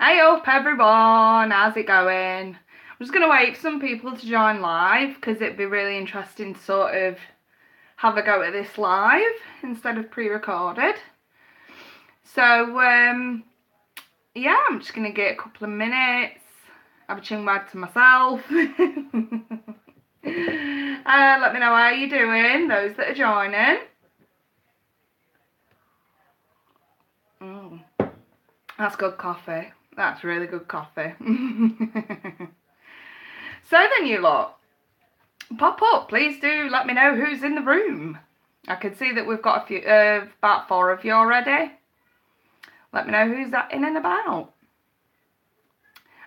Hey up everyone, how's it going? I'm just going to wait for some people to join live because it'd be really interesting to sort of have a go at this live instead of pre-recorded. So yeah, I'm just going to get a couple of minutes, have a chin wag to myself. Let me know how you're doing, those that are joining. That's good coffee. That's really good coffee. So then you lot, pop up. Please do let me know who's in the room. I can see that we've got a few, about 4 of you already. Let me know who's that in and about.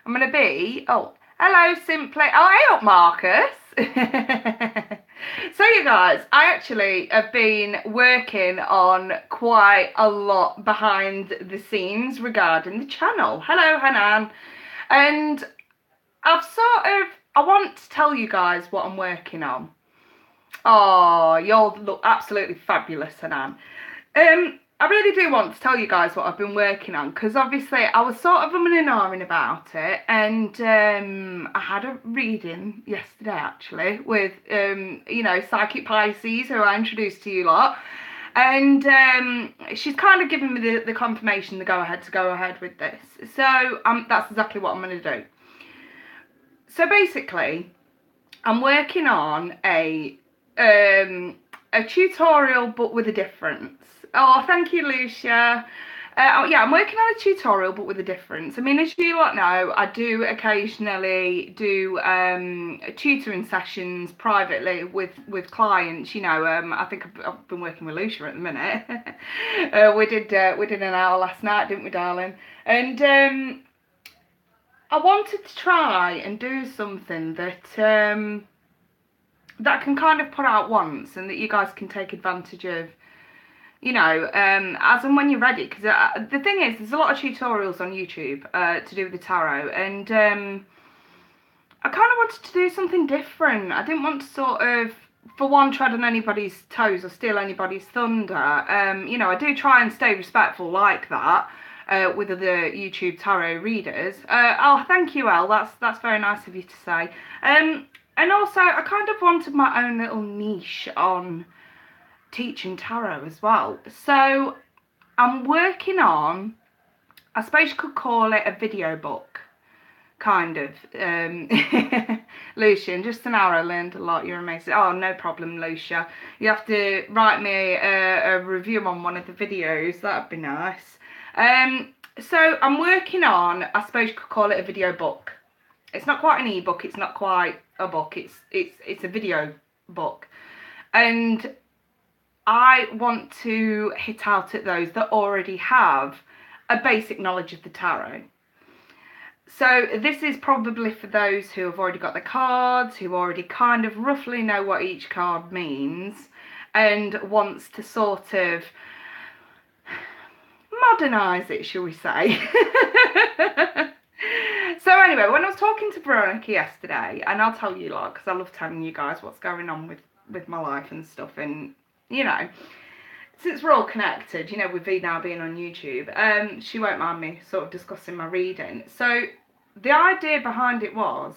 I'm going to be, oh, hello Simply. Oh, hey up Marcus. So you guys, I actually have been working on quite a lot behind the scenes regarding the channel. Hello Hanan. And I want to tell you guys what I'm working on. Oh, you'll look absolutely fabulous, Hanan. I really do want to tell you guys what I've been working on, because obviously I was sort of umming and ahhing about it, and I had a reading yesterday actually with, you know, Psychic Pisces, who I introduced to you lot, and she's kind of given me the confirmation, the go-ahead to go ahead with this. So that's exactly what I'm going to do. So basically, I'm working on a tutorial, but with a difference. Oh, thank you, Lucia. Yeah, I'm working on a tutorial, but with a difference. I mean, as you lot know, I do occasionally do tutoring sessions privately with clients. You know, I think I've been working with Lucia at the minute. We did an hour last night, didn't we, darling? And I wanted to try and do something that that I can kind of put out once, and that you guys can take advantage of, you know, as and when you're ready. Because the thing is, there's a lot of tutorials on YouTube to do with the tarot, and I kind of wanted to do something different. I didn't want to sort of, for one, tread on anybody's toes or steal anybody's thunder. You know, I do try and stay respectful like that with other YouTube tarot readers. Oh, thank you, Elle. That's very nice of you to say. And also, I kind of wanted my own little niche on teaching tarot as well. So I'm working on, I suppose you could call it a video book, kind of. Lucia, in just an hour I learned a lot. You're amazing. Oh, no problem, Lucia. You have to write me a review on one of the videos. That'd be nice. So I'm working on, I suppose you could call it a video book. It's not quite an ebook, it's not quite a book, it's a video book. And I want to hit out at those that already have a basic knowledge of the tarot. So this is probably for those who have already got the cards, who already kind of roughly know what each card means, and wants to sort of modernise it, shall we say. So anyway, when I was talking to Veronica yesterday, and I'll tell you lot, because I love telling you guys what's going on with my life and stuff, and you know, since we're all connected, you know, with V now being on YouTube, she won't mind me sort of discussing my reading. So the idea behind it was,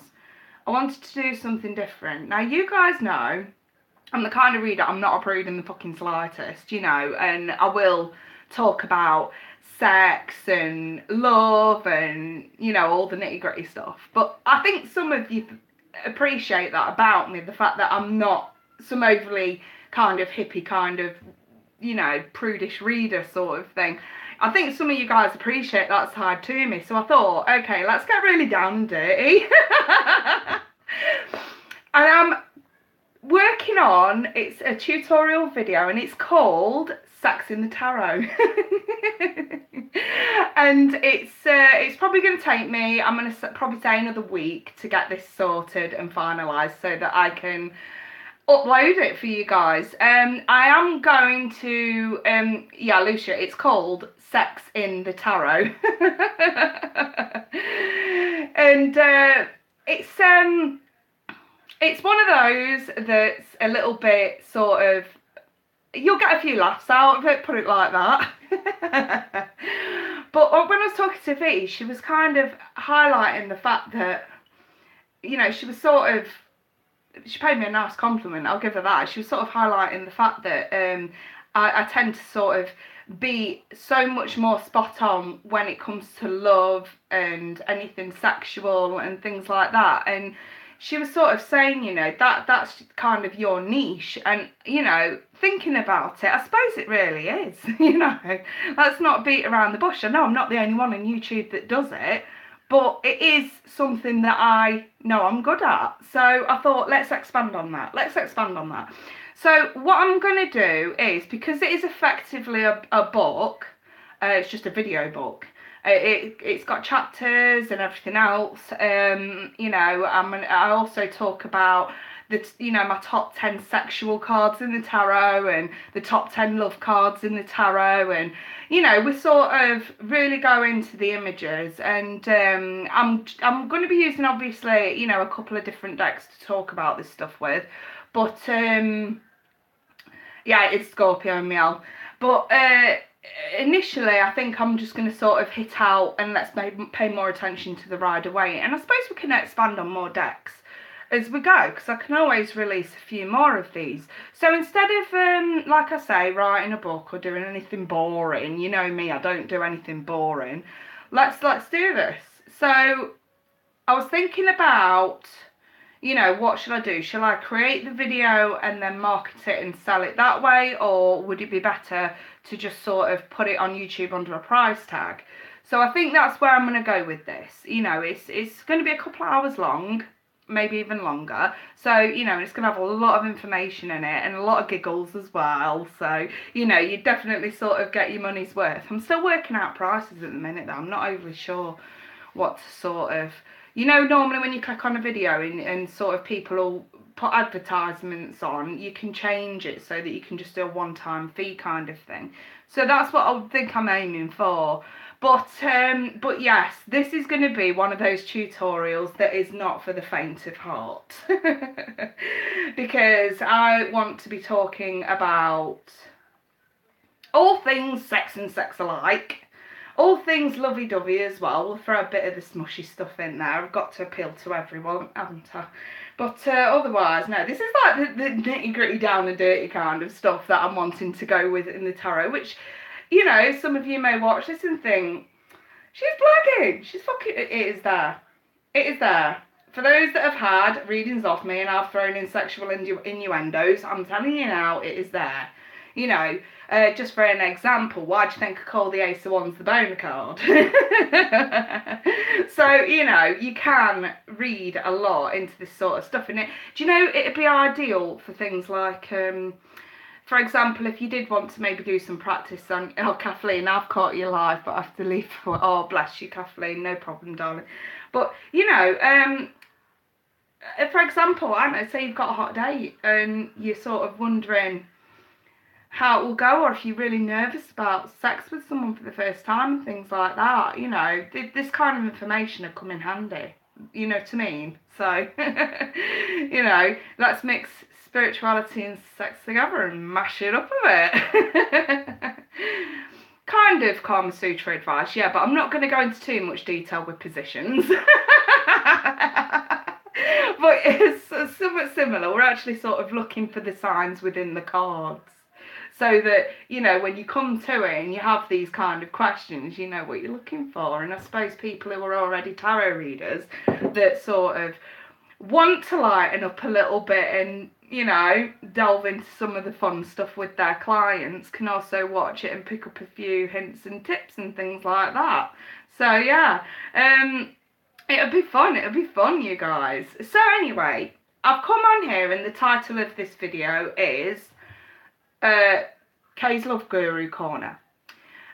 I wanted to do something different. Now you guys know, I'm the kind of reader, I'm not a prude in the fucking slightest, you know, and I will talk about sex and love and, you know, all the nitty-gritty stuff. But I think some of you appreciate that about me, the fact that I'm not some overly kind of hippie kind of, you know, prudish reader sort of thing. I think some of you guys appreciate that side to me. So I thought, okay, let's get really down and dirty. And I'm working on, it's a tutorial video, and it's called Sex in the Tarot. And it's probably going to take me, I'm going to probably say another week to get this sorted and finalised so that I can upload it for you guys. I am going to, yeah, Lucia, it's called Sex in the Tarot. And it's one of those that's a little bit sort of, you'll get a few laughs out of it, put it like that. But when I was talking to V, she was kind of highlighting the fact that, you know, she was sort of, she paid me a nice compliment, I'll give her that. She was sort of highlighting the fact that I tend to sort of be so much more spot on when it comes to love and anything sexual and things like that. And she was sort of saying, you know, that's kind of your niche. And, you know, thinking about it, I suppose it really is. You know, let's not beat around the bush. I know I'm not the only one on YouTube that does it, but it is something that I know I'm good at. So I thought, let's expand on that. Let's expand on that. So what I'm going to do is, because it is effectively a book, it's just a video book. It's got chapters and everything else. You know, I also talk about you know, my top 10 sexual cards in the tarot and the top 10 love cards in the tarot, and you know, we sort of really go into the images. And I'm going to be using, obviously, you know, a couple of different decks to talk about this stuff with, but yeah, it's Scorpio Miel. But initially, I think I'm just going to sort of hit out and let's pay more attention to the Rider-Waite. And I suppose we can expand on more decks as we go, because I can always release a few more of these. So instead of, like I say, writing a book or doing anything boring, you know me, I don't do anything boring. Let's do this. So I was thinking about, you know, what should I do? Shall I create the video and then market it and sell it that way? Or would it be better to just sort of put it on YouTube under a price tag? So I think that's where I'm going to go with this. You know, it's going to be a couple of hours long, maybe even longer. So, you know, it's going to have a lot of information in it and a lot of giggles as well. So, you know, you definitely sort of get your money's worth. I'm still working out prices at the minute though. I'm not overly sure what to sort of... You know, normally when you click on a video and sort of people will put advertisements on, you can change it so that you can just do a one-time fee kind of thing. So that's what I think I'm aiming for. But yes, this is going to be one of those tutorials that is not for the faint of heart. Because I want to be talking about all things sex and sex alike. All things lovey-dovey as well. We'll throw a bit of the smushy stuff in there. I've got to appeal to everyone, haven't I? But otherwise, no, this is like the nitty-gritty down and dirty kind of stuff that I'm wanting to go with in the tarot, which, you know, some of you may watch this and think, she's blagging. She's fucking... It is there. It is there. For those that have had readings off me and I've thrown in sexual innuendos, I'm telling you now, it is there. You know, just for an example, why do you think I call the Ace of Wands the boner card? So, you know, you can read a lot into this sort of stuff. And do you know, it'd be ideal for things like, for example, if you did want to maybe do some practice on... Oh, Kathleen, I've caught you live, but I have to leave. Oh, bless you, Kathleen, no problem, darling. But, you know, for example, I don't know, say you've got a hot date and you're sort of wondering how it will go, or if you're really nervous about sex with someone for the first time and things like that, you know, this kind of information will come in handy, you know what I mean? So, you know, let's mix spirituality and sex together and mash it up a bit. Kind of Kama Sutra advice, yeah, but I'm not going to go into too much detail with positions. But it's somewhat similar. We're actually sort of looking for the signs within the cards. So that, you know, when you come to it and you have these kind of questions, you know what you're looking for. And I suppose people who are already tarot readers that sort of want to lighten up a little bit and, you know, delve into some of the fun stuff with their clients can also watch it and pick up a few hints and tips and things like that. So, yeah, it'll be fun, you guys. So, anyway, I've come on here and the title of this video is... Kay's Love Guru Corner.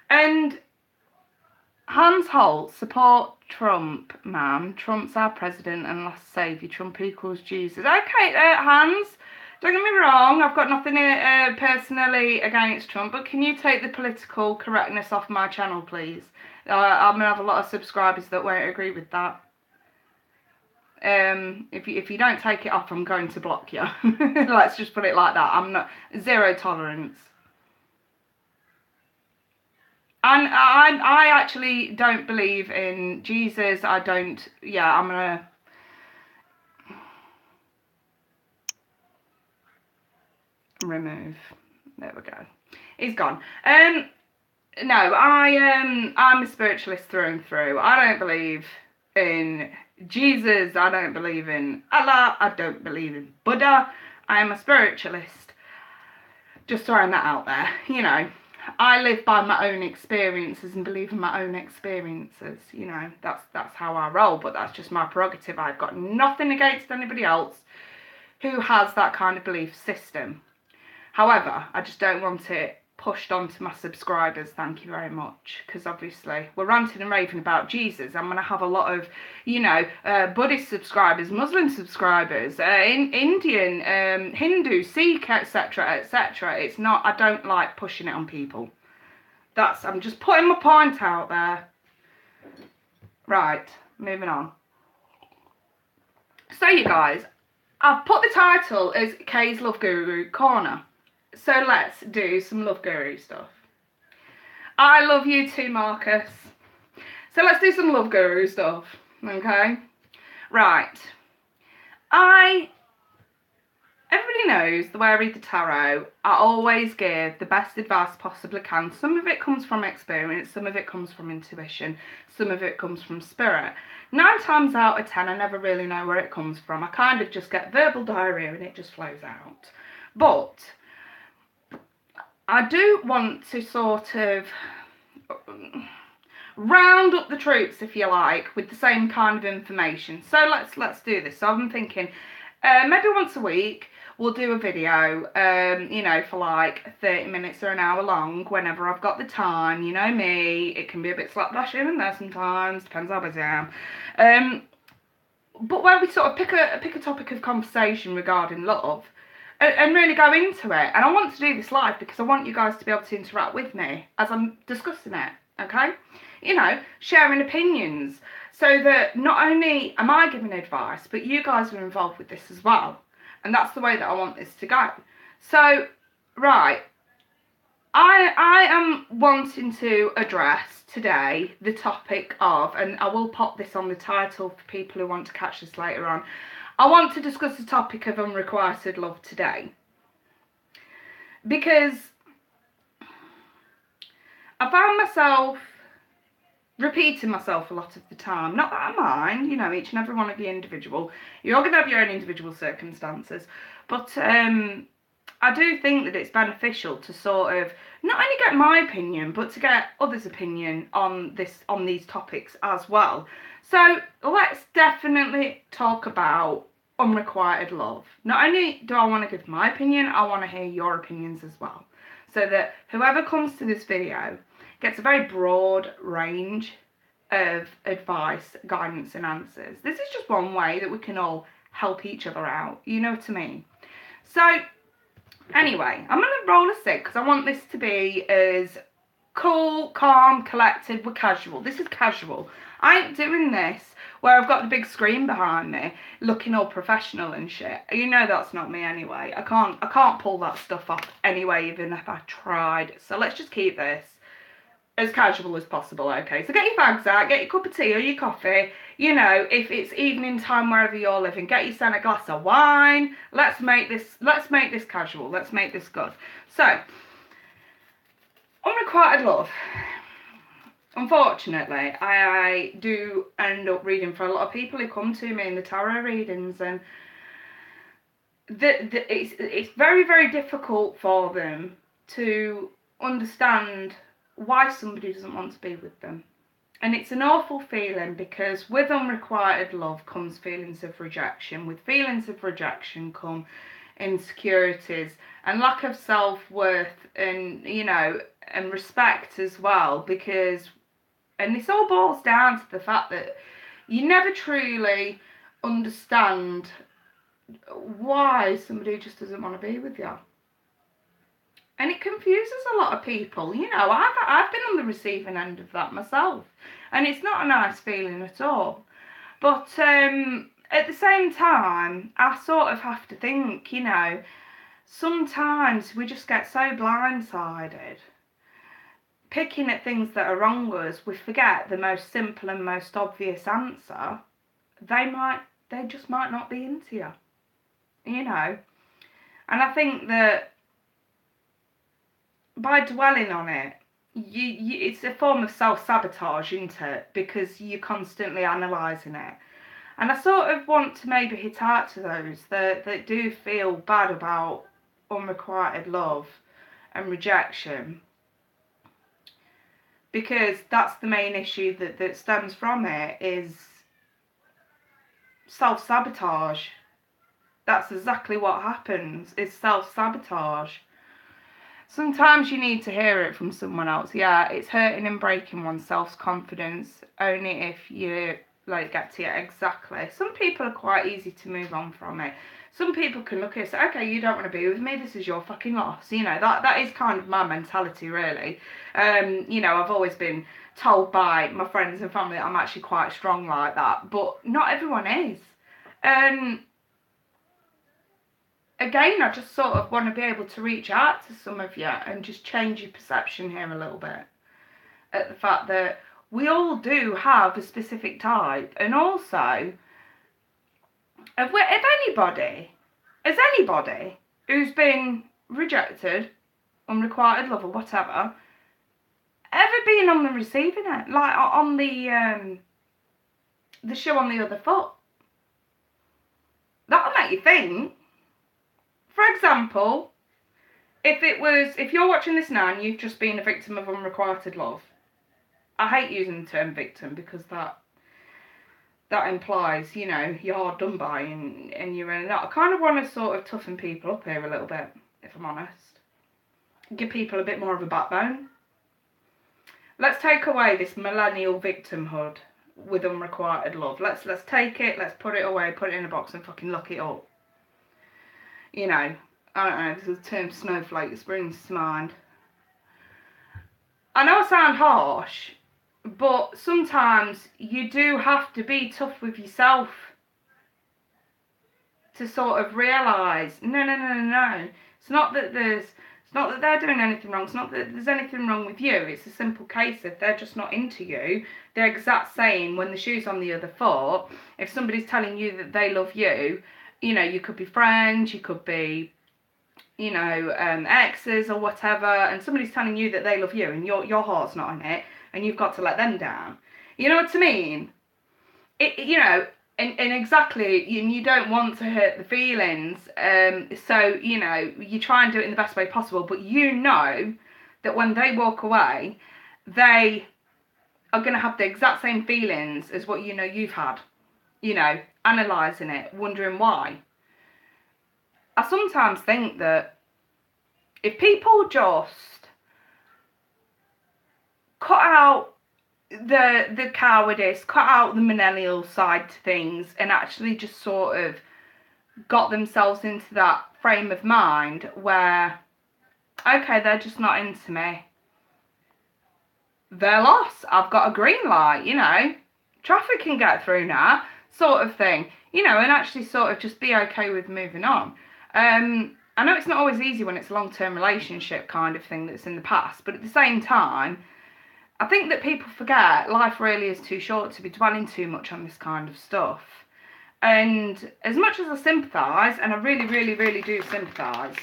And Hans Holt, support Trump, man. Trump's our president and last saviour. Trump equals Jesus. Okay, Hans, don't get me wrong, I've got nothing personally against Trump, but can you take the political correctness off my channel, please? I'm going to have a lot of subscribers that won't agree with that. If you don't take it off, I'm going to block you. Let's just put it like that. I'm not... Zero tolerance. And I actually don't believe in Jesus. I don't, yeah, I'm going to... remove. There we go. He's gone. No, I'm a spiritualist through and through. I don't believe in Jesus. I don't believe in Allah. I don't believe in Buddha. I am a spiritualist. Just throwing that out there. You know, I live by my own experiences and believe in my own experiences. You know, that's how I roll. But that's just my prerogative. I've got nothing against anybody else who has that kind of belief system. However, I just don't want it pushed onto my subscribers, thank you very much, because obviously we're ranting and raving about Jesus. I'm going to have a lot of, you know, Buddhist subscribers, Muslim subscribers, Indian, Hindu, Sikh, etc, etc. It's not, I don't like pushing it on people. I'm just putting my point out there. Right, moving on. So you guys, I've put the title as Kay's Love Guru Corner. So let's do some love guru stuff. I love you too, Marcus. So let's do some love guru stuff, okay? Right. Everybody knows the way I read the tarot, I always give the best advice possibly can. Some of it comes from experience, some of it comes from intuition, some of it comes from spirit. 9 times out of 10, I never really know where it comes from. I kind of just get verbal diarrhea and it just flows out. But I do want to sort of round up the troops, if you like, with the same kind of information. So let's do this. So I'm thinking maybe once a week we'll do a video, you know, for like 30 minutes or an hour long, whenever I've got the time. You know me, it can be a bit slapdash in and there sometimes, depends how busy I am. But where we sort of pick a topic of conversation regarding love, and really go into it. And I want to do this live because I want you guys to be able to interact with me as I'm discussing it, okay? You know, sharing opinions, so that not only am I giving advice, but you guys are involved with this as well. And that's the way that I want this to go. So, right, I am wanting to address today the topic of, and I will pop this on the title for people who want to catch this later on, I want to discuss the topic of unrequited love today, because I found myself repeating myself a lot of the time. Not that I mind, you know, each and every one of you individual. You're going to have your own individual circumstances, but I do think that it's beneficial to sort of not only get my opinion, but to get others' opinion on these topics as well. So let's definitely talk about unrequited love. Not only do I want to give my opinion, I want to hear your opinions as well, so that whoever comes to this video gets a very broad range of advice, guidance and answers. This is just one way that we can all help each other out, you know what I mean? So anyway, I'm going to roll a 6 because I want this to be as cool, calm, collected. We're casual. This is casual. I ain't doing this where I've got the big screen behind me looking all professional and shit. You know that's not me anyway. I can't pull that stuff off anyway, even if I tried. So let's just keep this as casual as possible, okay? So get your bags out, get your cup of tea or your coffee. You know, if it's evening time wherever you're living, get yourself a glass of wine. Let's make this casual. Let's make this good. So, unrequited love. Unfortunately, I do end up reading for a lot of people who come to me in the tarot readings, and it's very, very difficult for them to understand why somebody doesn't want to be with them. And it's an awful feeling, because with unrequited love comes feelings of rejection. With feelings of rejection come insecurities and lack of self-worth, and, you know, and respect as well, because, and this all boils down to the fact that you never truly understand why somebody just doesn't want to be with you. And it confuses a lot of people. You know, I've been on the receiving end of that myself, and it's not a nice feeling at all. But at the same time, I sort of have to think, you know, sometimes we just get so blindsided picking at things that are wrong with us, we forget the most simple and most obvious answer. They just might not be into you, you know. And I think that by dwelling on it, it's a form of self-sabotage, isn't it? Because you're constantly analysing it. And I sort of want to maybe hit out to those that do feel bad about unrequited love and rejection, because that's the main issue that stems from it, is self-sabotage. That's exactly what happens, is self-sabotage. Sometimes you need to hear it from someone else. Yeah, it's hurting and breaking one's self-confidence, only if you get to it. Exactly. Some people are quite easy to move on from it. Some people can look at it and say, okay, you don't want to be with me, this is your fucking loss. You know, that is kind of my mentality, really. You know, I've always been told by my friends and family that I'm actually quite strong like that, but not everyone is. Again, I just sort of want to be able to reach out to some of you and just change your perception here a little bit at the fact that we all do have a specific type. And also, if anybody who's been rejected, unrequited love or whatever, ever been on the receiving end, like on the shoe on the other foot, that'll make you think. For example, if you're watching this now and you've just been a victim of unrequited love, I hate using the term victim because that implies, you know, you're hard done by and you're in and out. I kind of want to sort of toughen people up here a little bit, if I'm honest. Give people a bit more of a backbone. Let's take away this millennial victimhood with unrequited love. Let's take it, let's put it away, put it in a box and fucking lock it up. You know, I don't know, there's a term snowflake that springs to mind. I know I sound harsh, but sometimes you do have to be tough with yourself to sort of realise, no. It's not that they're doing anything wrong. It's not that there's anything wrong with you. It's a simple case of they're just not into you. The exact same when the shoe's on the other foot. If somebody's telling you that they love you, you know, you could be friends, you could be, you know, exes or whatever, and somebody's telling you that they love you and your heart's not in it, and you've got to let them down. You know what I mean? You know, and exactly, you don't want to hurt the feelings, so, you know, you try and do it in the best way possible, but you know that when they walk away, they are going to have the exact same feelings as what you know you've had. You know, analysing it, wondering why. I sometimes think that if people just cut out the cowardice, cut out the millennial side to things, and actually just sort of got themselves into that frame of mind where, okay, they're just not into me, they're lost, I've got a green light, you know, traffic can get through now, sort of thing, you know, and actually sort of just be okay with moving on. I know it's not always easy when it's a long-term relationship kind of thing that's in the past, but at the same time, I think that people forget life really is too short to be dwelling too much on this kind of stuff. And as much as I sympathise, and I really, really, really do sympathise,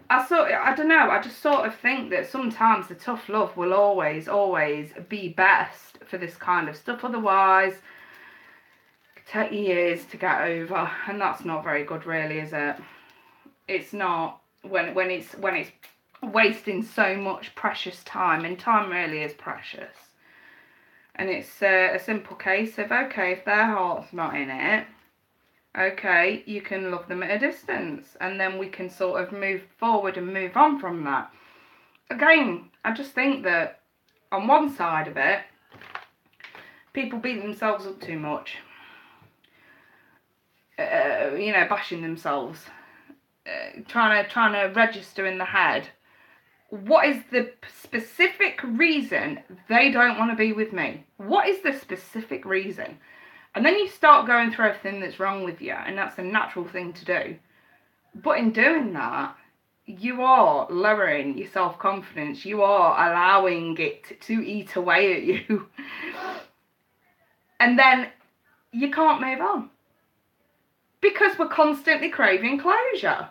I don't know, I just sort of think that sometimes the tough love will always, always be best for this kind of stuff. Otherwise, it could take years to get over, and that's not very good, really, is it? It's not, when it's wasting so much precious time, and time really is precious. And it's a simple case of, okay, if their heart's not in it, okay, you can love them at a distance, and then we can sort of move forward and move on from that. Again, I just think that on one side of it, people beat themselves up too much, you know, bashing themselves, trying to register in the head, what is the specific reason they don't want to be with me? What is the specific reason? And then you start going through everything that's wrong with you, and that's a natural thing to do. But in doing that, you are lowering your self-confidence. You are allowing it to eat away at you. And then you can't move on. Because we're constantly craving closure.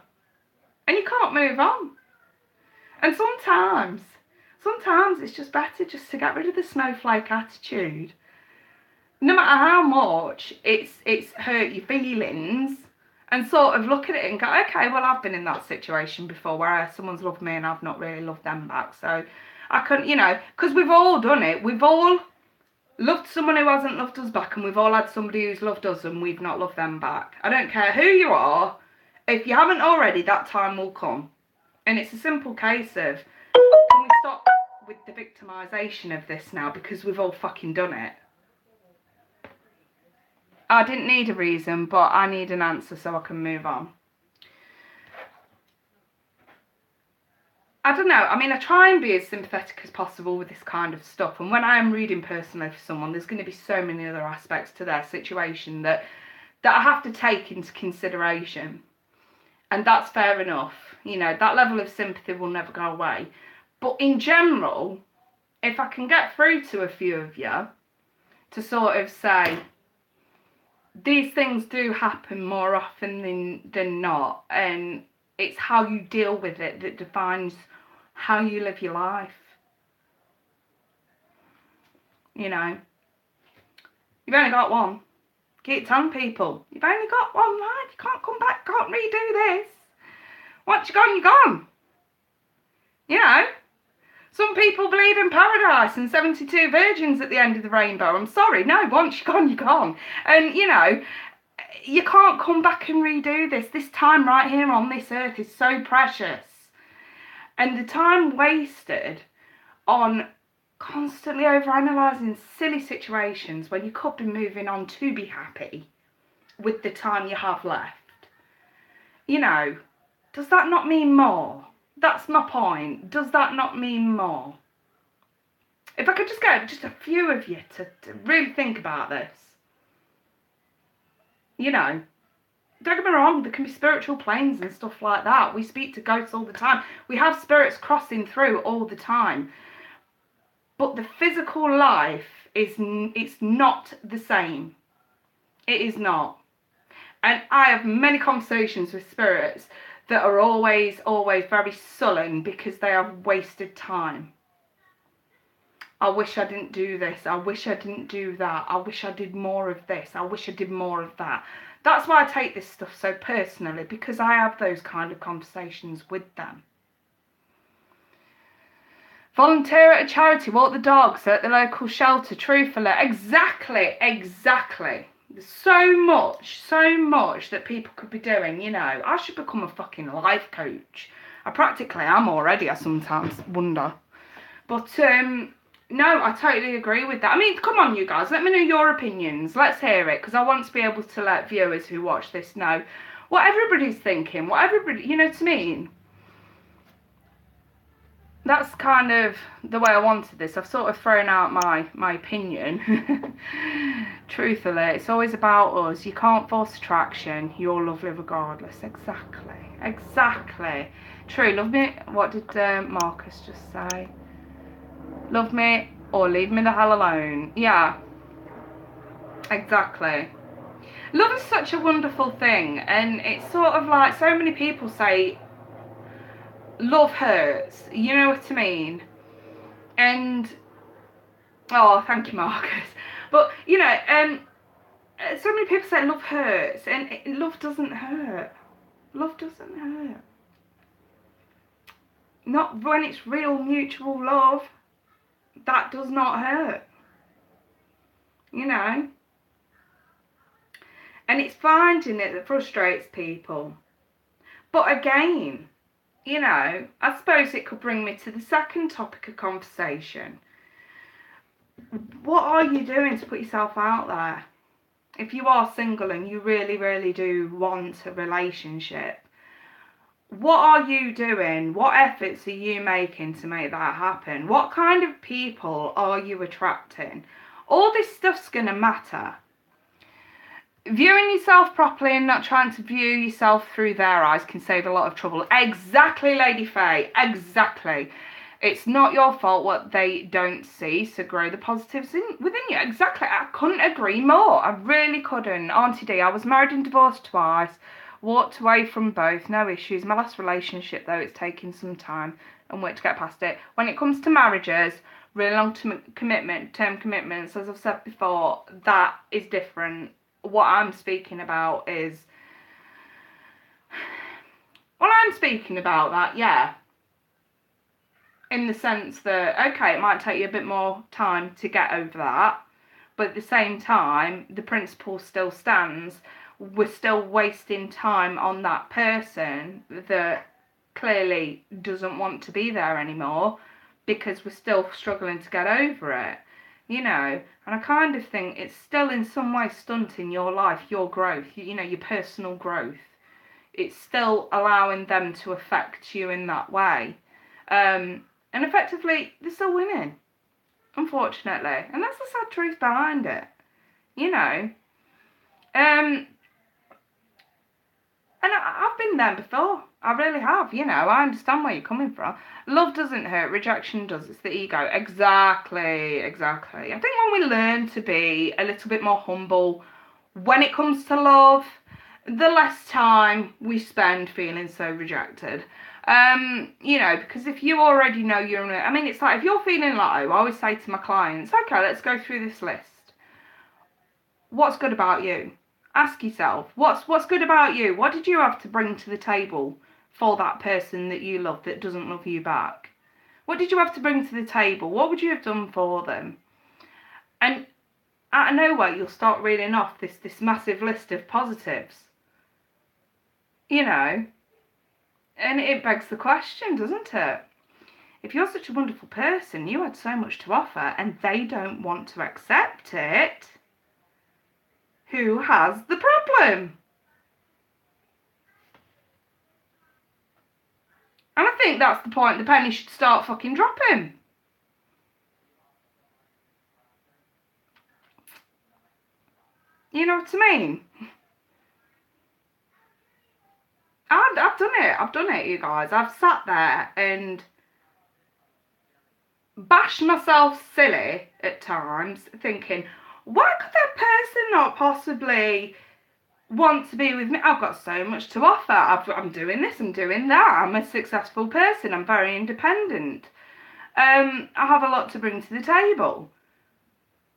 And you can't move on. And sometimes it's just better just to get rid of the snowflake attitude. No matter how much it's hurt your feelings, and sort of look at it and go, okay, well, I've been in that situation before where someone's loved me and I've not really loved them back. So I couldn't, because we've all done it. We've all loved someone who hasn't loved us back, and we've all had somebody who's loved us and we've not loved them back. I don't care who you are. If you haven't already, that time will come. And it's a simple case of, can we stop with the victimisation of this now, because we've all fucking done it. I didn't need a reason, but I need an answer so I can move on. I don't know. I mean, I try and be as sympathetic as possible with this kind of stuff. And when I am reading personally for someone, there's going to be so many other aspects to their situation that I have to take into consideration. And that's fair enough. That level of sympathy will never go away. But in general, if I can get through to a few of you to sort of say, these things do happen more often than not, and it's how you deal with it that defines how you live your life. You've only got one. Keep telling people, you've only got one life. You can't come back, can't redo this. Once you're gone, you're gone. Some people believe in paradise and 72 virgins at the end of the rainbow. I'm sorry, no, once you're gone, you're gone. And, you can't come back and redo this. This time right here on this earth is so precious. And the time wasted on constantly overanalyzing silly situations when you could be moving on to be happy with the time you have left. Does that not mean more? That's my point. Does that not mean more? If I could just get just a few of you to really think about this. Don't get me wrong, there can be spiritual planes and stuff like that. We speak to ghosts all the time. We have spirits crossing through all the time. But the physical life it's not the same. It is not. And I have many conversations with spirits that are always very sullen because they have wasted time. I wish I didn't do this. I wish I didn't do that. I wish I did more of this. I wish I did more of that. That's why I take this stuff so personally, because I have those kind of conversations with them. Volunteer at a charity, walk the dogs at the local shelter, truthfully. Exactly. There's so much that people could be doing, I should become a fucking life coach. I practically am already, I sometimes wonder. But, no, I totally agree with that. I mean, come on, you guys, let me know your opinions. Let's hear it, because I want to be able to let viewers who watch this know what everybody's thinking, what everybody, you know what I mean? That's kind of the way I wanted this. I've sort of thrown out my opinion. Truthfully, it's always about us. You can't force attraction. You're lovely regardless. Exactly. True. Love me. What did Marcus just say? Love me or leave me the hell alone. Yeah. Exactly. Love is such a wonderful thing. And it's sort of like so many people say, love hurts, you know what I mean? And oh, thank you, Marcus. But so many people say love hurts, and love doesn't hurt. Love doesn't hurt. Not when it's real mutual love. That does not hurt. And it's finding it that frustrates people. But again, I suppose it could bring me to the second topic of conversation. What are you doing to put yourself out there? If you are single and you really, really do want a relationship, what are you doing? What efforts are you making to make that happen? What kind of people are you attracting? All this stuff's going to matter. Viewing yourself properly and not trying to view yourself through their eyes can save a lot of trouble. Exactly, Lady Faye. Exactly. It's not your fault what they don't see, so grow the positives within you. Exactly. I couldn't agree more. I really couldn't. Auntie D, I was married and divorced twice. Walked away from both. No issues. My last relationship, though, it's taken some time and work to get past it. When it comes to marriages, really long-term commitments, as I've said before, that is different. What I'm speaking about is... Well, I'm speaking about that, yeah. In the sense that, okay, it might take you a bit more time to get over that, but at the same time, the principle still stands. We're still wasting time on that person that clearly doesn't want to be there anymore because we're still struggling to get over it, you know. And I kind of think it's still in some way stunting your life, your growth, you know, your personal growth. It's still allowing them to affect you in that way. And effectively, they're still winning, unfortunately. And that's the sad truth behind it, you know. And I've been there before. I really have, you know. I understand where you're coming from. Love doesn't hurt, rejection does. It's the ego. Exactly. I think when we learn to be a little bit more humble when it comes to love, the less time we spend feeling so rejected. You know, because if you already know you're in I mean, it's like if you're feeling low, I always say to my clients, okay, let's go through this list. What's good about you? Ask yourself, what's good about you? What did you have to bring to the table for that person that you love that doesn't love you back? What did you have to bring to the table? What would you have done for them? And out of nowhere, you'll start reeling off this massive list of positives. You know, and it begs the question, doesn't it? If you're such a wonderful person, you had so much to offer, and they don't want to accept it, who has the problem? And I think that's the point the penny should start fucking dropping. You know what I mean? I've done it, you guys. I've sat there and bashed myself silly at times, thinking, why could that person not possibly want to be with me? I've got so much to offer. I'm doing this, I'm doing that. I'm a successful person. I'm very independent. I have a lot to bring to the table.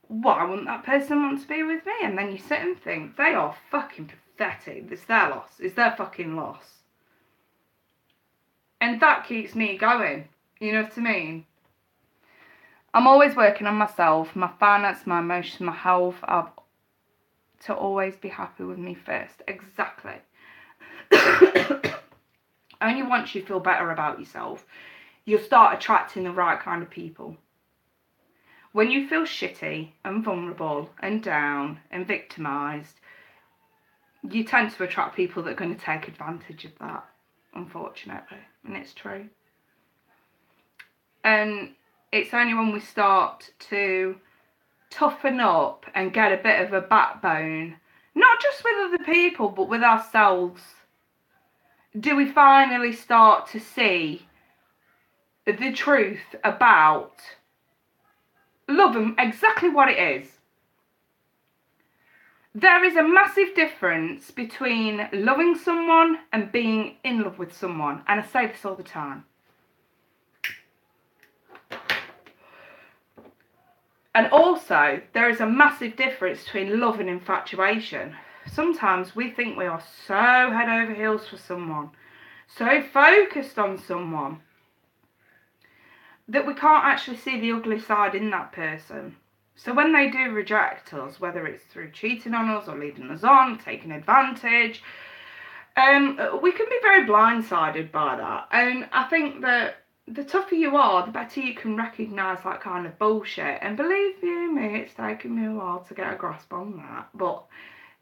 Why wouldn't that person want to be with me? And then you sit and think, they are fucking pathetic. It's their loss. It's their fucking loss. And that keeps me going. You know what I mean? I'm always working on myself, my finance, my emotions, my health. To always be happy with me first. Exactly. Only once you feel better about yourself, you'll start attracting the right kind of people. When you feel shitty and vulnerable and down and victimised, you tend to attract people that are going to take advantage of that, unfortunately. And it's true. And it's only when we start to toughen up and get a bit of a backbone, not just with other people, but with ourselves, do we finally start to see the truth about love and exactly what it is. There is a massive difference between loving someone and being in love with someone, and I say this all the time. And also, there is a massive difference between love and infatuation. Sometimes we think we are so head over heels for someone, so focused on someone, that we can't actually see the ugly side in that person. So when they do reject us, whether it's through cheating on us or leading us on, taking advantage, we can be very blindsided by that. And I think that the tougher you are, the better you can recognise that kind of bullshit. And believe you me, it's taken me a while to get a grasp on that. But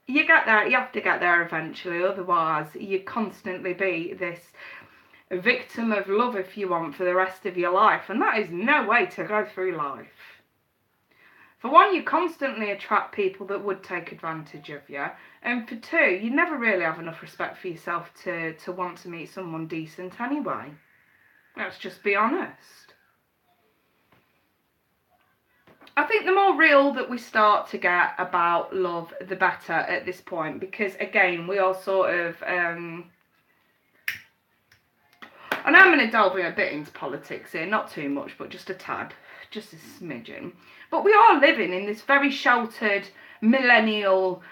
you get there, you have to get there eventually. Otherwise, you constantly be this victim of love, if you want, for the rest of your life. And that is no way to go through life. For one, you constantly attract people that would take advantage of you. And for two, you never really have enough respect for yourself to want to meet someone decent anyway. Let's just be honest. I think the more real that we start to get about love, the better at this point. Because, again, we are sort of... and I'm going to delve in a bit into politics here. Not too much, but just a tad. Just a smidgen. But we are living in this very sheltered, millennial,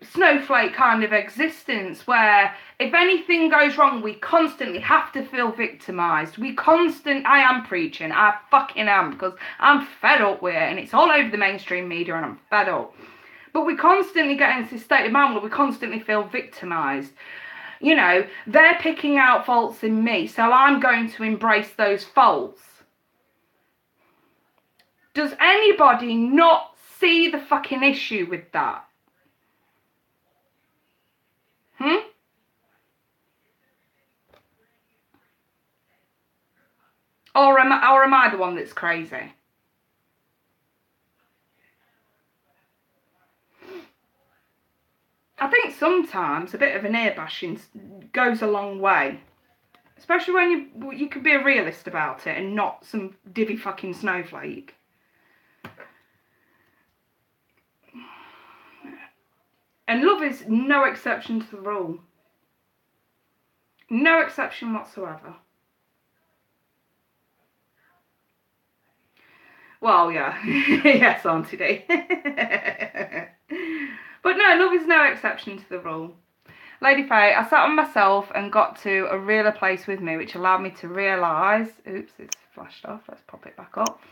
snowflake kind of existence where if anything goes wrong, we constantly have to feel victimised. I am preaching, I fucking am, because I'm fed up with it, and it's all over the mainstream media, and I'm fed up. But we constantly get into this state of mind where we constantly feel victimised. You know, they're picking out faults in me, so I'm going to embrace those faults. Does anybody not see the fucking issue with that? Or am I the one that's crazy? I think sometimes a bit of an ear bashing goes a long way. Especially when you can be a realist about it and not some divvy fucking snowflake. And love is no exception to the rule. No exception whatsoever. Well, yeah. Yes, Auntie D. But no, love is no exception to the rule. Lady Faye, I sat on myself and got to a realer place with me, which allowed me to realise... Oops, it's flashed off. Let's pop it back up.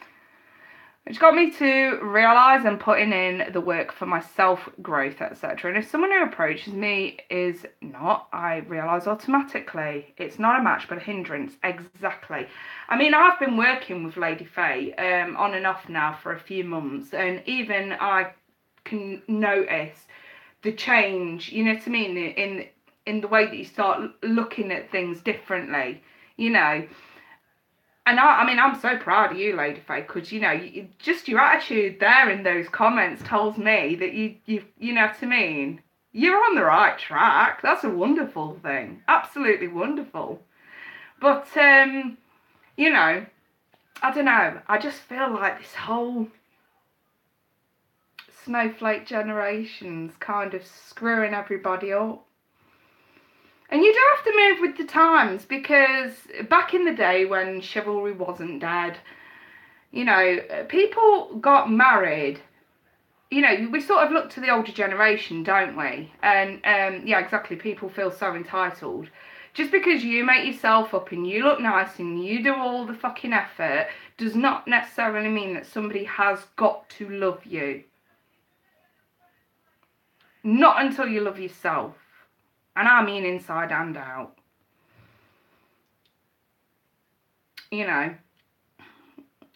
Which got me to realise I'm putting in the work for my self-growth, etc. And if someone who approaches me is not, I realise automatically. It's not a match, but a hindrance. Exactly. I mean, I've been working with Lady Faye on and off now for a few months. And even I can notice the change, you know what I mean, in the way that you start looking at things differently, you know. And I mean, I'm so proud of you, Lady Faye, because, you know, just your attitude there in those comments tells me that you know what I mean? You're on the right track. That's a wonderful thing. Absolutely wonderful. But, you know, I don't know. I just feel like this whole snowflake generation's kind of screwing everybody up. And you do have to move with the times, because back in the day when chivalry wasn't dead, you know, people got married. You know, we sort of look to the older generation, don't we? And, yeah, exactly, people feel so entitled. Just because you make yourself up and you look nice and you do all the fucking effort does not necessarily mean that somebody has got to love you. Not until you love yourself. And I mean inside and out. You know.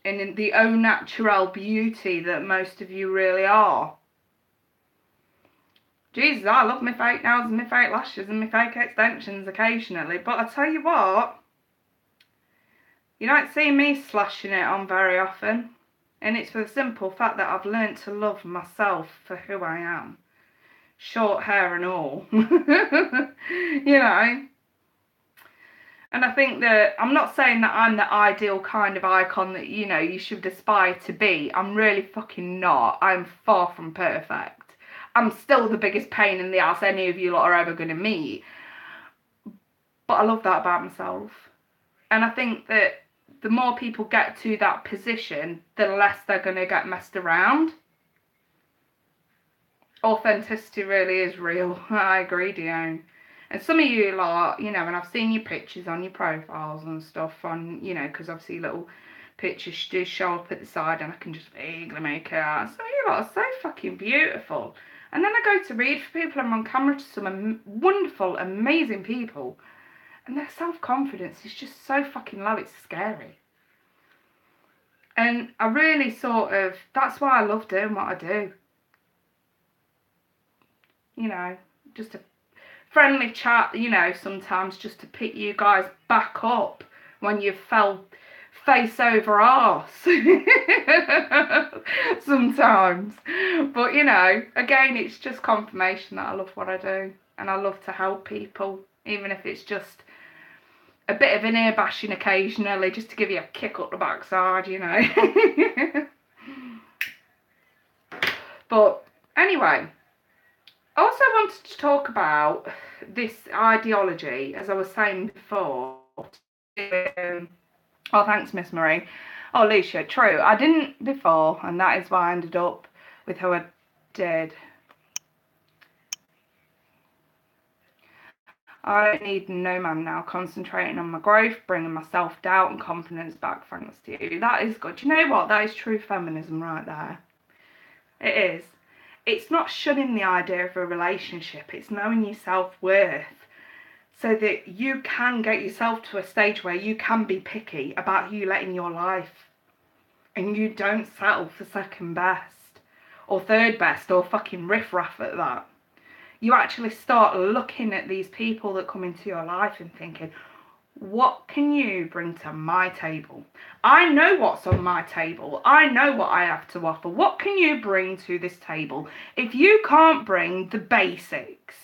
And in the au natural beauty that most of you really are. Jesus, I love my fake nails and my fake lashes and my fake extensions occasionally. But I tell you what. You don't see me slashing it on very often. And it's for the simple fact that I've learnt to love myself for who I am. Short hair and all. You know. And I think that, I'm not saying that I'm the ideal kind of icon that, you know, you should aspire to be. I'm really fucking not. I'm far from perfect. I'm still the biggest pain in the ass any of you lot are ever going to meet. But I love that about myself. And I think that the more people get to that position, the less they're going to get messed around. Authenticity really is real. I agree, Dion. And some of you lot, you know, and I've seen your pictures on your profiles and stuff on, you know, because obviously little pictures do show up at the side and I can just vaguely make it out. Some of you lot are so fucking beautiful. And then I go to read for people, I'm on camera to some wonderful, amazing people. And their self-confidence is just so fucking low, it's scary. And I really sort of, that's why I love doing what I do. You know, just a friendly chat, you know, sometimes just to pick you guys back up when you fell face over arse. Sometimes sometimes. But, you know, again, it's just confirmation that I love what I do. And I love to help people, even if it's just a bit of an ear bashing occasionally, just to give you a kick up the backside, you know. But anyway, I also wanted to talk about this ideology, as I was saying before. Oh, thanks, Miss Marie. Oh, Lucia, true. I didn't before, and that is why I ended up with who I did. I don't need no man now, concentrating on my growth, bringing my self-doubt and confidence back, thanks to you. That is good. You know what? That is true feminism right there. It is. It's not shunning the idea of a relationship. It's knowing your self-worth so that you can get yourself to a stage where you can be picky about who you let in your life. And you don't settle for second best or third best or fucking riff-raff at that. You actually start looking at these people that come into your life and thinking, what can you bring to my table? I know what's on my table. I know what I have to offer. What can you bring to this table? If you can't bring the basics,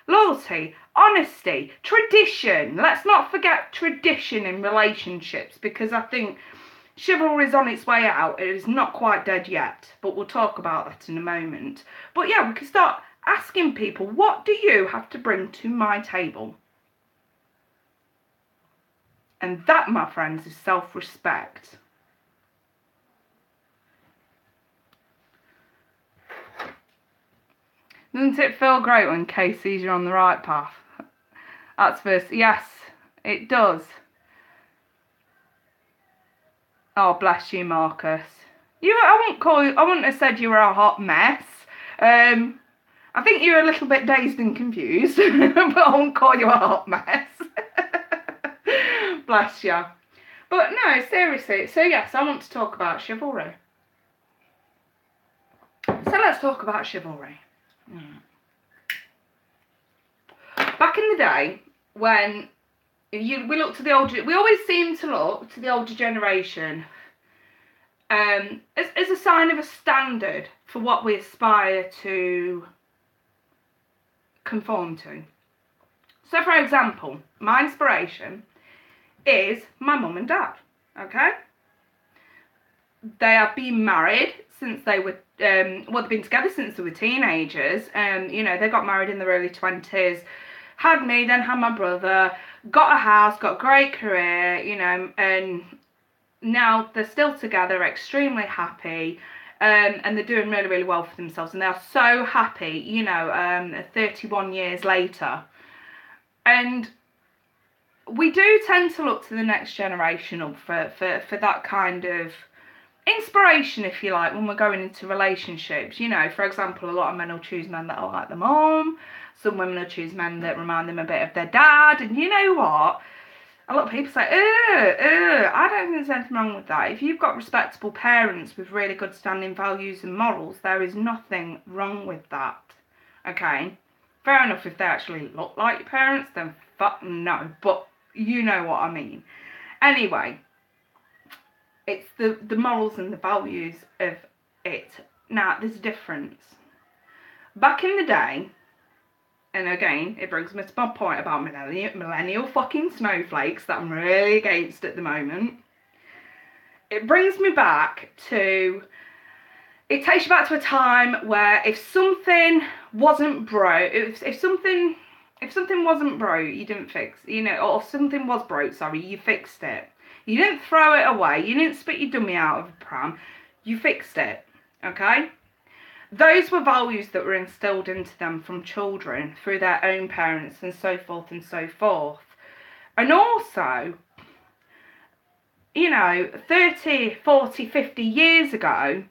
loyalty, honesty, tradition. Let's not forget tradition in relationships, because I think chivalry is on its way out. It is not quite dead yet, but we'll talk about that in a moment. But yeah, we can start asking people, what do you have to bring to my table? And that, my friends, is self-respect. Doesn't it feel great when Kay sees you're on the right path? That's first. Yes, it does. Oh, bless you, Marcus. I wouldn't have said you were a hot mess. I think you're a little bit dazed and confused, but I won't call you a hot mess. Bless you. But no, seriously. So yes, I want to talk about chivalry. So let's talk about chivalry. Back in the day, when we look to the older, we always seem to look to the older generation as a sign of a standard for what we aspire to conform to. So, for example, my inspiration is my mum and dad, okay? They have been married since they were, well, they've been together since they were teenagers. You know, they got married in their early 20s, had me, then had my brother, got a house, got a great career, you know, and now they're still together, extremely happy, and they're doing really, really well for themselves. And they're so happy, you know, 31 years later. And we do tend to look to the next generation up for that kind of inspiration, if you like, when we're going into relationships. You know, for example, a lot of men will choose men that are like their mom. Some women will choose men that remind them a bit of their dad. And you know what? A lot of people say, I don't think there's anything wrong with that. If you've got respectable parents with really good standing values and morals, there is nothing wrong with that. Okay? Fair enough, if they actually look like your parents, then fuck no. But you know what I mean. Anyway, it's the morals and the values of it. Now, there's a difference. Back in the day, and again, it brings me to my point about millennial fucking snowflakes that I'm really against at the moment. It brings me back to, it takes you back to a time where if something wasn't broke, if something wasn't broke, you didn't fix, you know, or if something was broke, sorry, you fixed it. You didn't throw it away, you didn't spit your dummy out of a pram, you fixed it, okay? Those were values that were instilled into them from children through their own parents and so forth and so forth. And also, you know, 30, 40, 50 years ago,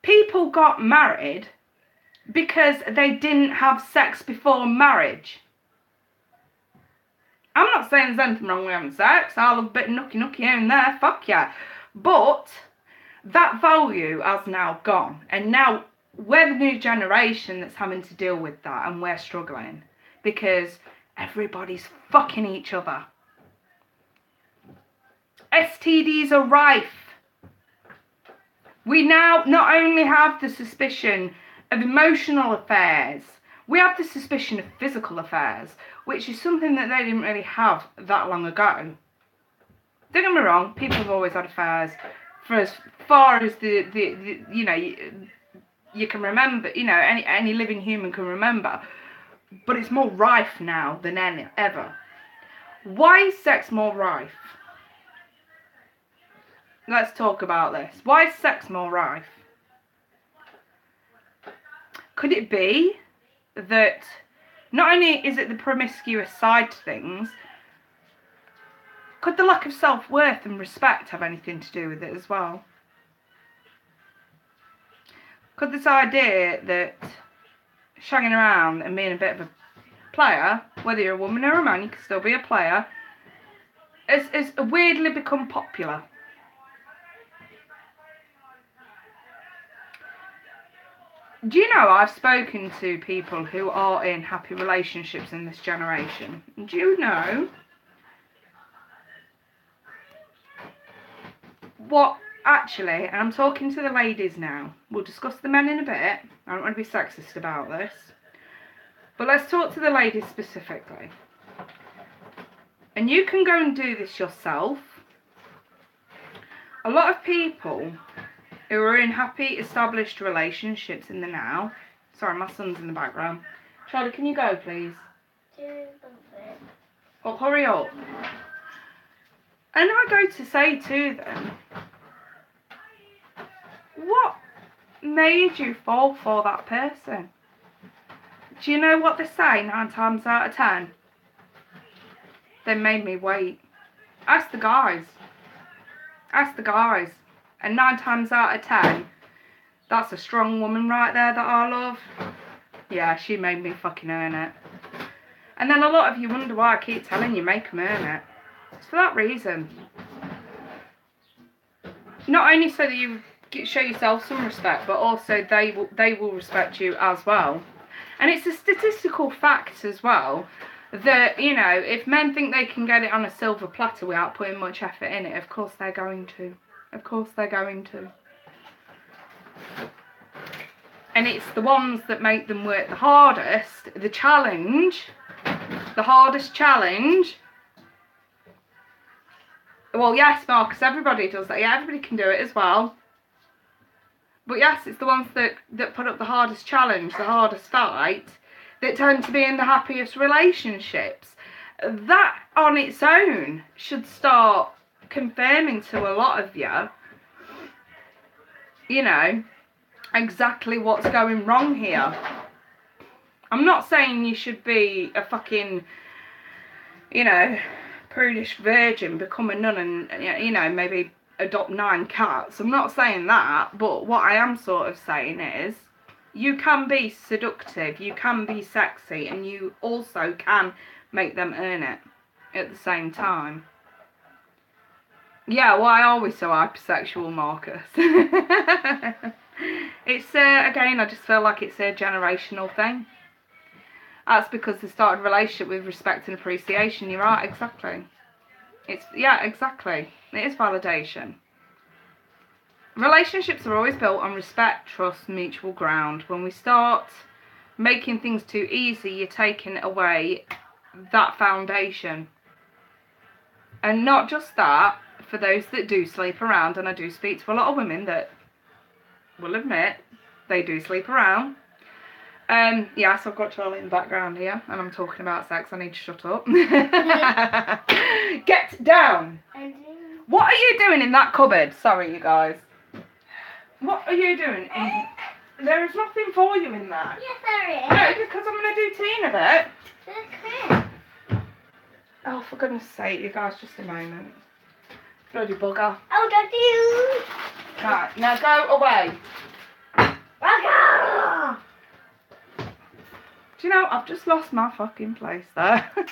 people got married because they didn't have sex before marriage. I'm not saying there's anything wrong with having sex. I love a bit of nookie here and there, fuck yeah. But that value has now gone, and now we're the new generation that's having to deal with that, and we're struggling because everybody's fucking each other. STDs are rife. We now not only have the suspicion of emotional affairs, we have the suspicion of physical affairs, which is something that they didn't really have that long ago. Don't get me wrong, people have always had affairs for as far as the you know, you can remember, you know, any living human can remember. But it's more rife now than ever. Why is sex more rife? Let's talk about this. Why is sex more rife? Could it be that not only is it the promiscuous side to things, could the lack of self-worth and respect have anything to do with it as well? Could this idea that shagging around and being a bit of a player, whether you're a woman or a man, you can still be a player, has weirdly become popular? Do you know, I've spoken to people who are in happy relationships in this generation. Do you know what actually, and I'm talking to the ladies now, we'll discuss the men in a bit, I don't want to be sexist about this, but let's talk to the ladies specifically. And you can go and do this yourself. A lot of people who are in happy, established relationships in the now. Sorry, my son's in the background. Charlie, can you go, please? Oh, hurry up. And I go to say to them, what made you fall for that person? Do you know what they say 9 times out of 10? They made me wait. Ask the guys. Ask the guys. And 9 times out of 10, that's a strong woman right there that I love. Yeah, she made me fucking earn it. And then a lot of you wonder why I keep telling you, make them earn it. It's for that reason. Not only so that you show yourself some respect, but also they will respect you as well. And it's a statistical fact as well that, you know, if men think they can get it on a silver platter without putting much effort in it, of course they're going to. Of course they're going to. And it's the ones that make them work the hardest, the challenge, the hardest challenge. Well, yes, Marcus, everybody does that. Yeah, everybody can do it as well. But yes, it's the ones that put up the hardest challenge, the hardest fight, that tend to be in the happiest relationships. That on its own should start confirming to a lot of you know, exactly what's going wrong here. I'm not saying you should be a fucking, you know, prudish virgin, become a nun and, you know, maybe adopt 9 cats. I'm not saying that, but what I am sort of saying is you can be seductive, you can be sexy, and you also can make them earn it at the same time. Yeah, why are we so hypersexual, Marcus? It's, again, I just feel like it's a generational thing. That's because they started a relationship with respect and appreciation. You're right, exactly. Yeah, exactly. It is validation. Relationships are always built on respect, trust, mutual ground. When we start making things too easy, you're taking away that foundation. And not just that, for those that do sleep around, and I do speak to a lot of women that will admit they do sleep around. Yes, I've got Charlie in the background here, and I'm talking about sex. I need to shut up. Get down. What are you doing in that cupboard? Sorry, you guys. What are you doing? There is nothing for you in there. Yes, there is. No, because I'm going to do tea in a bit. Oh, for goodness sake, you guys, just a moment. Bloody bugger. Oh, Daddy. Right, now go away. Bugger. Do you know, I've just lost my fucking place there. I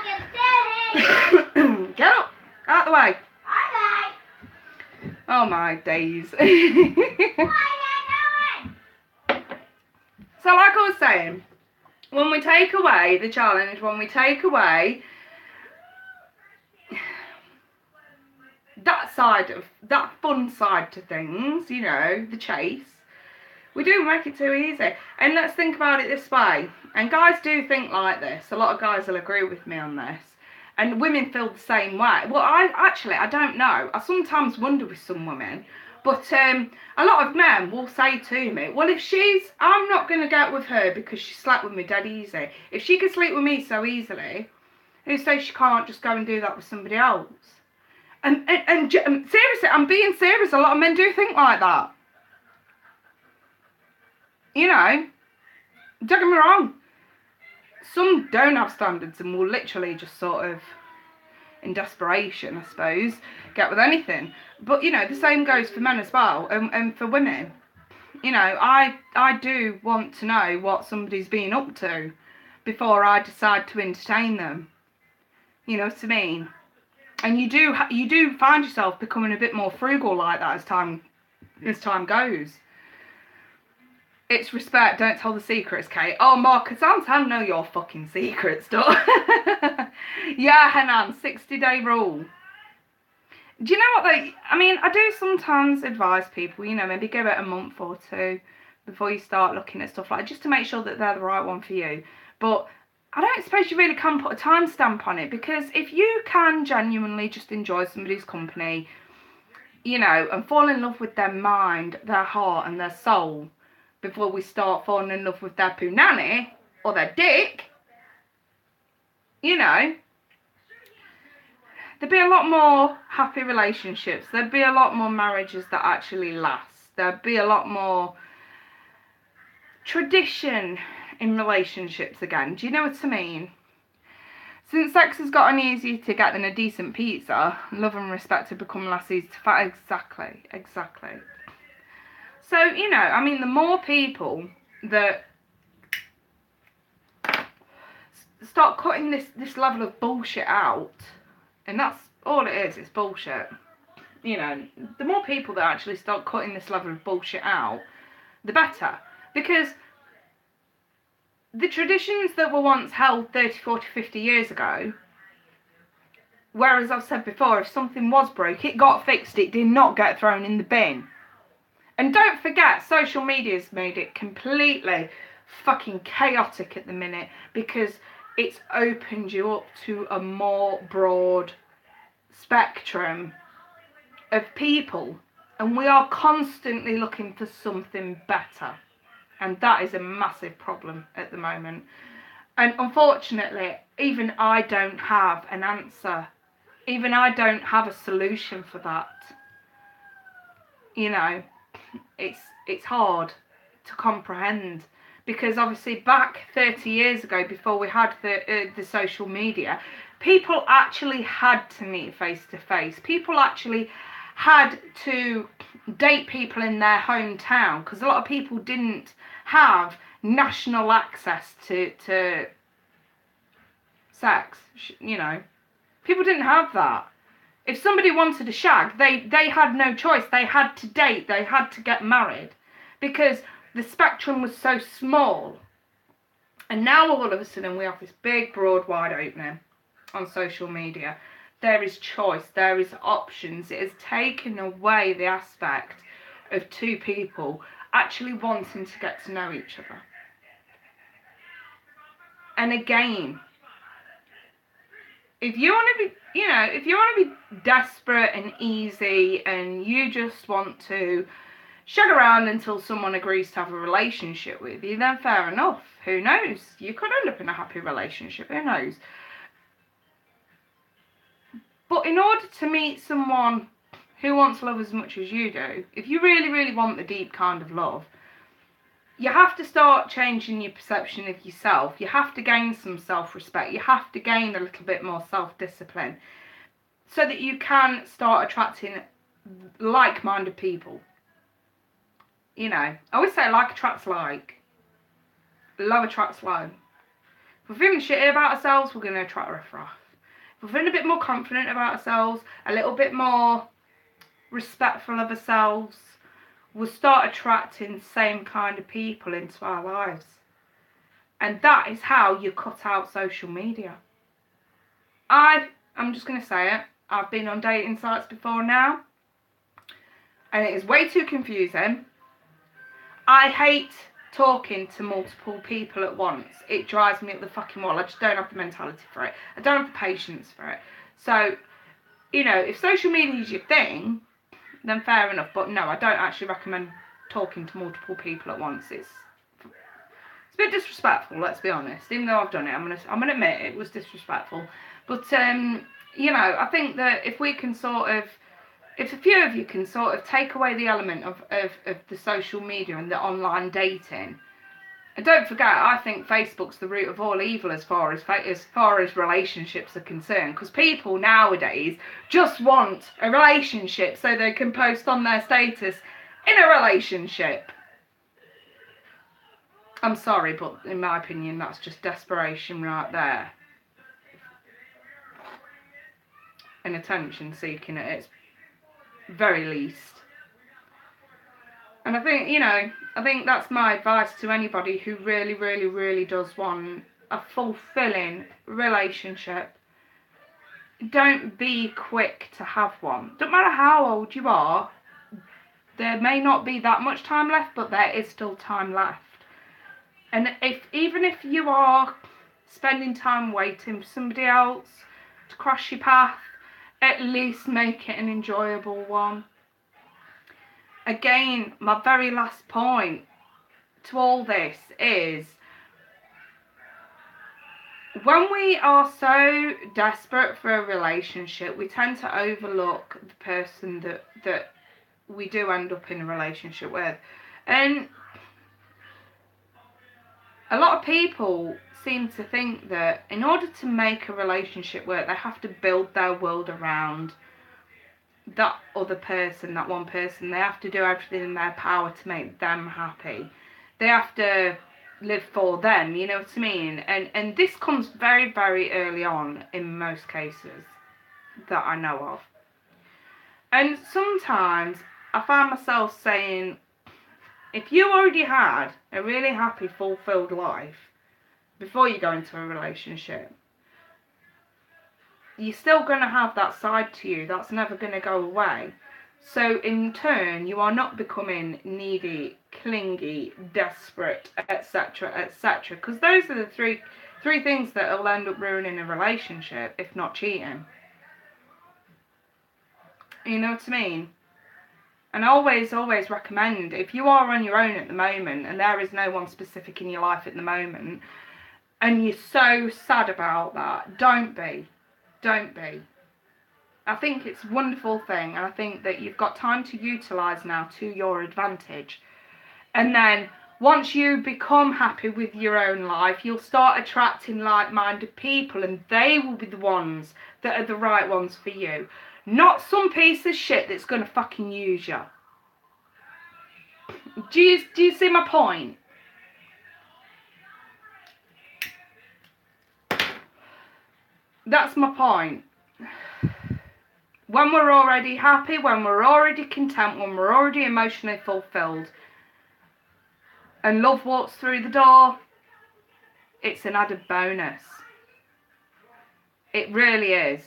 can see it. Get up, out the way. Okay. Oh my days. What are you doing? So like I was saying, when we take away the challenge, when we take away that side of, that fun side to things, you know, the chase, we do make it too easy. And let's think about it this way, and guys do think like this, a lot of guys will agree with me on this, and women feel the same way. Well, I don't know, I sometimes wonder with some women, but a lot of men will say to me, well, if I'm not going to get with her because she slept with me dead easy. If she can sleep with me so easily, who says she can't just go and do that with somebody else? And seriously, I'm being serious, a lot of men do think like that. You know, don't get me wrong, some don't have standards and will literally just sort of, in desperation, I suppose, get with anything. But, you know, the same goes for men as well, and for women. You know, I do want to know what somebody's been up to before I decide to entertain them. You know what I mean? And you do find yourself becoming a bit more frugal like that as time goes. It's respect, don't tell the secrets, Kate. Oh, Marcus, I know your fucking secrets, duh. Yeah, Hanan, 60-day rule. Do you know what I do sometimes advise people, you know, maybe give it a month or two before you start looking at stuff like that, just to make sure that they're the right one for you. But I don't suppose you really can put a timestamp on it, because if you can genuinely just enjoy somebody's company, you know, and fall in love with their mind, their heart and their soul before we start falling in love with their punani or their dick, you know, there'd be a lot more happy relationships. There'd be a lot more marriages that actually last. There'd be a lot more tradition in relationships again. Do you know what I mean? Since sex has gotten easier to get than a decent pizza, love and respect have become less easy to find. Exactly. So, you know, I mean, the more people that start cutting this level of bullshit out, and that's all it is, it's bullshit. You know, the more people that actually start cutting this level of bullshit out, the better. Because the traditions that were once held 30, 40, 50 years ago, whereas I've said before, if something was broke, it got fixed, it did not get thrown in the bin. And don't forget, social media's made it completely fucking chaotic at the minute, because it's opened you up to a more broad spectrum of people, and we are constantly looking for something better, and that is a massive problem at the moment. And unfortunately, even I don't have an answer, even I don't have a solution for that. You know, it's hard to comprehend, because obviously back 30 years ago, before we had the social media, people actually had to meet face to face. People actually had to date people in their hometown, because a lot of people didn't have national access to sex, you know. People didn't have that. If somebody wanted a shag, they had no choice. They had to date, they had to get married, because the spectrum was so small. And now all of a sudden we have this big, broad, wide opening on social media. There is choice, there is options. It has taken away the aspect of two people actually wanting to get to know each other. And again, if you want to be, you know, if you want to be desperate and easy and you just want to shag around until someone agrees to have a relationship with you, then fair enough. Who knows? You could end up in a happy relationship, who knows? But in order to meet someone who wants love as much as you do, if you really, really want the deep kind of love, you have to start changing your perception of yourself. You have to gain some self-respect. You have to gain a little bit more self-discipline, so that you can start attracting like-minded people. You know, I always say like attracts like. Love attracts low. If we're feeling shitty about ourselves, we're going to attract riffraff. If we're feeling a bit more confident about ourselves, a little bit more respectful of ourselves, we'll start attracting the same kind of people into our lives. And that is how you cut out social media. I'm just going to say it. I've been on dating sites before now, and it is way too confusing. I hate talking to multiple people at once. It drives me up the fucking wall. I just don't have the mentality for it. I don't have the patience for it. So, you know, if social media is your thing, then fair enough. But no, I don't actually recommend talking to multiple people at once. It's a bit disrespectful, let's be honest. Even though I've done it, I'm gonna admit it was disrespectful. But you know, I think that if we can sort of, if a few of you can sort of take away the element of the social media and the online dating, and don't forget, I think Facebook's the root of all evil as far as relationships are concerned, because people nowadays just want a relationship so they can post on their status in a relationship. I'm sorry, but in my opinion, that's just desperation right there. And attention seeking at its very least. And I think, you know, I think that's my advice to anybody who really, really, really does want a fulfilling relationship. Don't be quick to have one. Don't matter how old you are, there may not be that much time left, but there is still time left. And even if you are spending time waiting for somebody else to cross your path, at least make it an enjoyable one. Again, my very last point to all this is, when we are so desperate for a relationship, we tend to overlook the person that we do end up in a relationship with. And a lot of people seem to think that in order to make a relationship work, they have to build their world around that other person, that one person. They have to do everything in their power to make them happy. They have to live for them, you know what I mean? And this comes very, very early on in most cases that I know of. And sometimes I find myself saying, if you already had a really happy, fulfilled life before you go into a relationship, you're still going to have that side to you. That's never going to go away. So in turn, you are not becoming needy, clingy, desperate, etc., etc. Because those are the three things that will end up ruining a relationship, if not cheating. You know what I mean? And I always recommend, if you are on your own at the moment and there is no one specific in your life at the moment, and you're so sad about that, don't be. Don't be. I think it's a wonderful thing, and I think that you've got time to utilise now to your advantage. And then once you become happy with your own life, you'll start attracting like-minded people, and they will be the ones that are the right ones for you. Not some piece of shit that's going to fucking use you. Do you see my point? That's my point. When we're already happy, when we're already content, when we're already emotionally fulfilled, and love walks through the door, it's an added bonus. It really is.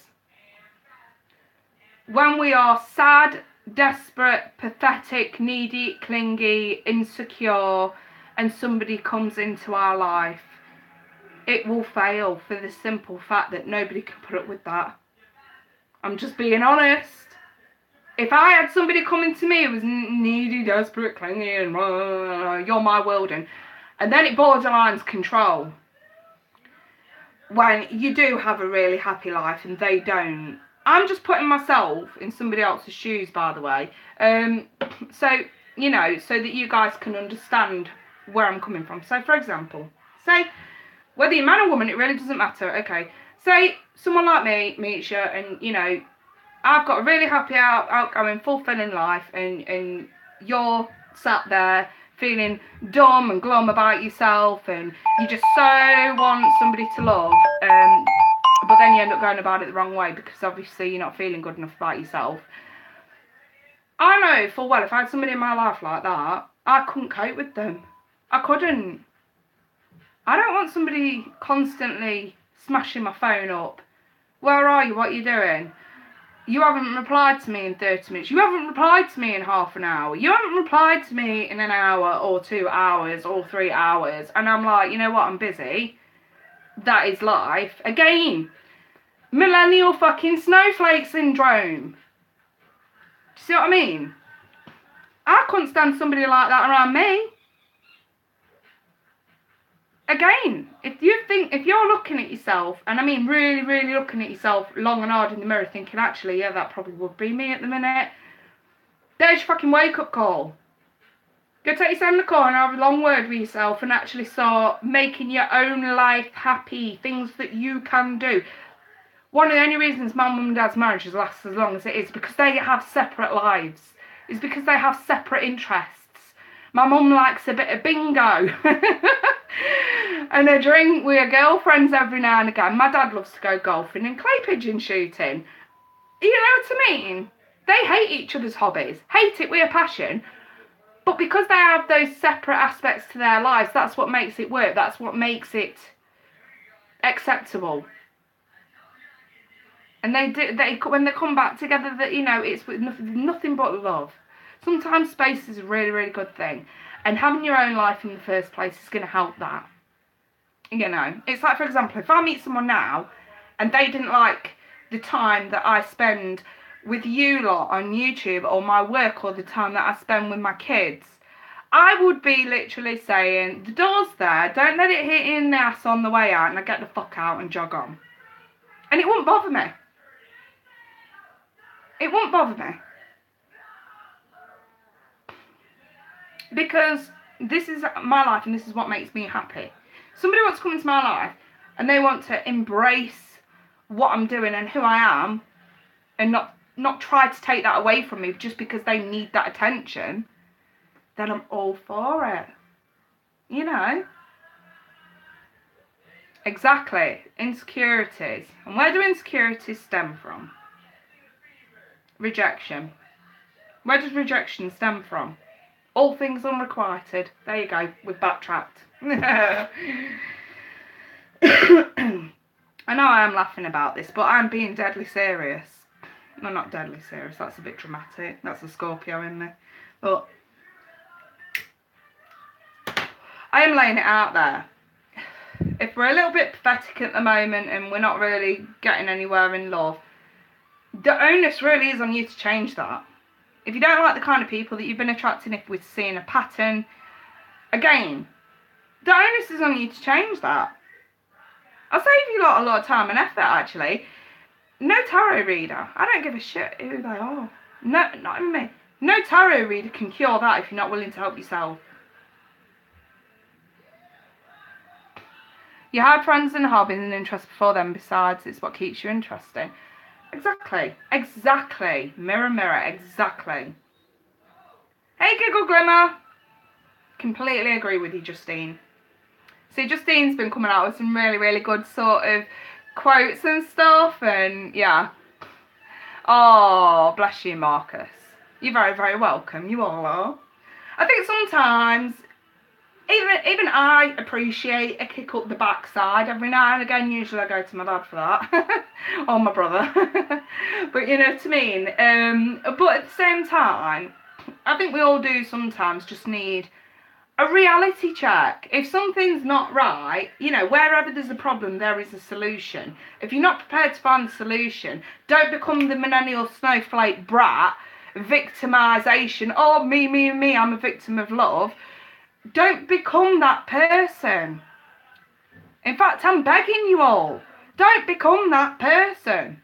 When we are sad, desperate, pathetic, needy, clingy, insecure, and somebody comes into our life, it will fail for the simple fact that nobody can put up with that. I'm just being honest. If I had somebody coming to me who was needy, desperate, clingy, and you're my world, and then it borderlines control, when you do have a really happy life and they don't. I'm just putting myself in somebody else's shoes, by the way. So, you know, so that you guys can understand where I'm coming from. So, for example, say, whether you're man or woman, it really doesn't matter. Okay, say someone like me meets you, and, you know, I've got a really happy, outgoing, fulfilling life, and you're sat there feeling dumb and glum about yourself, and you just so want somebody to love, but then you end up going about it the wrong way because obviously you're not feeling good enough about yourself. I know full well if I had somebody in my life like that, I couldn't cope with them. I couldn't. I don't want somebody constantly smashing my phone up. Where are you? What are you doing? You haven't replied to me in 30 minutes. You haven't replied to me in half an hour. You haven't replied to me in an hour or 2 hours or 3 hours. And I'm like, you know what, I'm busy. That is life. Again, millennial fucking snowflake syndrome. Do you see what I mean? I couldn't stand somebody like that around me. Again, if you're looking at yourself, and I mean really, really looking at yourself long and hard in the mirror thinking, actually, yeah, that probably would be me at the minute, there's your fucking wake-up call. Go take yourself in the corner, have a long word with yourself, and actually start making your own life happy, things that you can do. One of the only reasons my mum and dad's marriages last as long as it is because they have separate lives. It's because they have separate interests. My mum likes a bit of bingo and a drink with her girlfriends every now and again. My dad loves to go golfing and clay pigeon shooting. You know what I mean? They hate each other's hobbies. Hate it with a passion. But because they have those separate aspects to their lives, that's what makes it work. That's what makes it acceptable. And when they come back together, that you know, it's with nothing but love. Sometimes space is a really, really good thing. And having your own life in the first place is going to help that. You know, it's like, for example, if I meet someone now and they didn't like the time that I spend with you lot on YouTube or my work or the time that I spend with my kids, I would be literally saying, the door's there, don't let it hit you in the ass on the way out, and I get the fuck out and jog on. And it wouldn't bother me. It won't bother me. Because this is my life and this is what makes me happy. Somebody wants to come into my life and they want to embrace what I'm doing and who I am and not try to take that away from me just because they need that attention, then I'm all for it. You know? Exactly. Insecurities. And where do insecurities stem from? Rejection. Where does rejection stem from? All things unrequited. There you go. We've backtracked. I know I am laughing about this, but I'm being deadly serious. No, not deadly serious. That's a bit dramatic. That's a Scorpio in me. But I am laying it out there. If we're a little bit pathetic at the moment and we're not really getting anywhere in love, the onus really is on you to change that. If you don't like the kind of people that you've been attracting, if we're seeing a pattern, again, the onus is on you to change that. I'll save you a lot of time and effort, actually. No tarot reader. I don't give a shit who they are. No, not even me. No tarot reader can cure that if you're not willing to help yourself. You have friends and hobbies and interests before them. Besides, it's what keeps you interesting. Exactly. Exactly. Mirror, mirror. Exactly. Hey, Giggle Glimmer. Completely agree with you, Justine. See, Justine's been coming out with some really, really good sort of quotes and stuff. And, yeah. Oh, bless you, Marcus. You're very, very welcome. You all are. I think sometimes even I appreciate a kick up the backside every now and again. Usually I go to my dad for that. Or my brother. But you know what I mean? But at the same time, I think we all do sometimes just need a reality check. If something's not right, you know, wherever there's a problem, there is a solution. If you're not prepared to find a solution, don't become the millennial snowflake brat, victimization. Oh, me, me, me, I'm a victim of love. Don't become that person. In fact, I'm begging you all, don't become that person.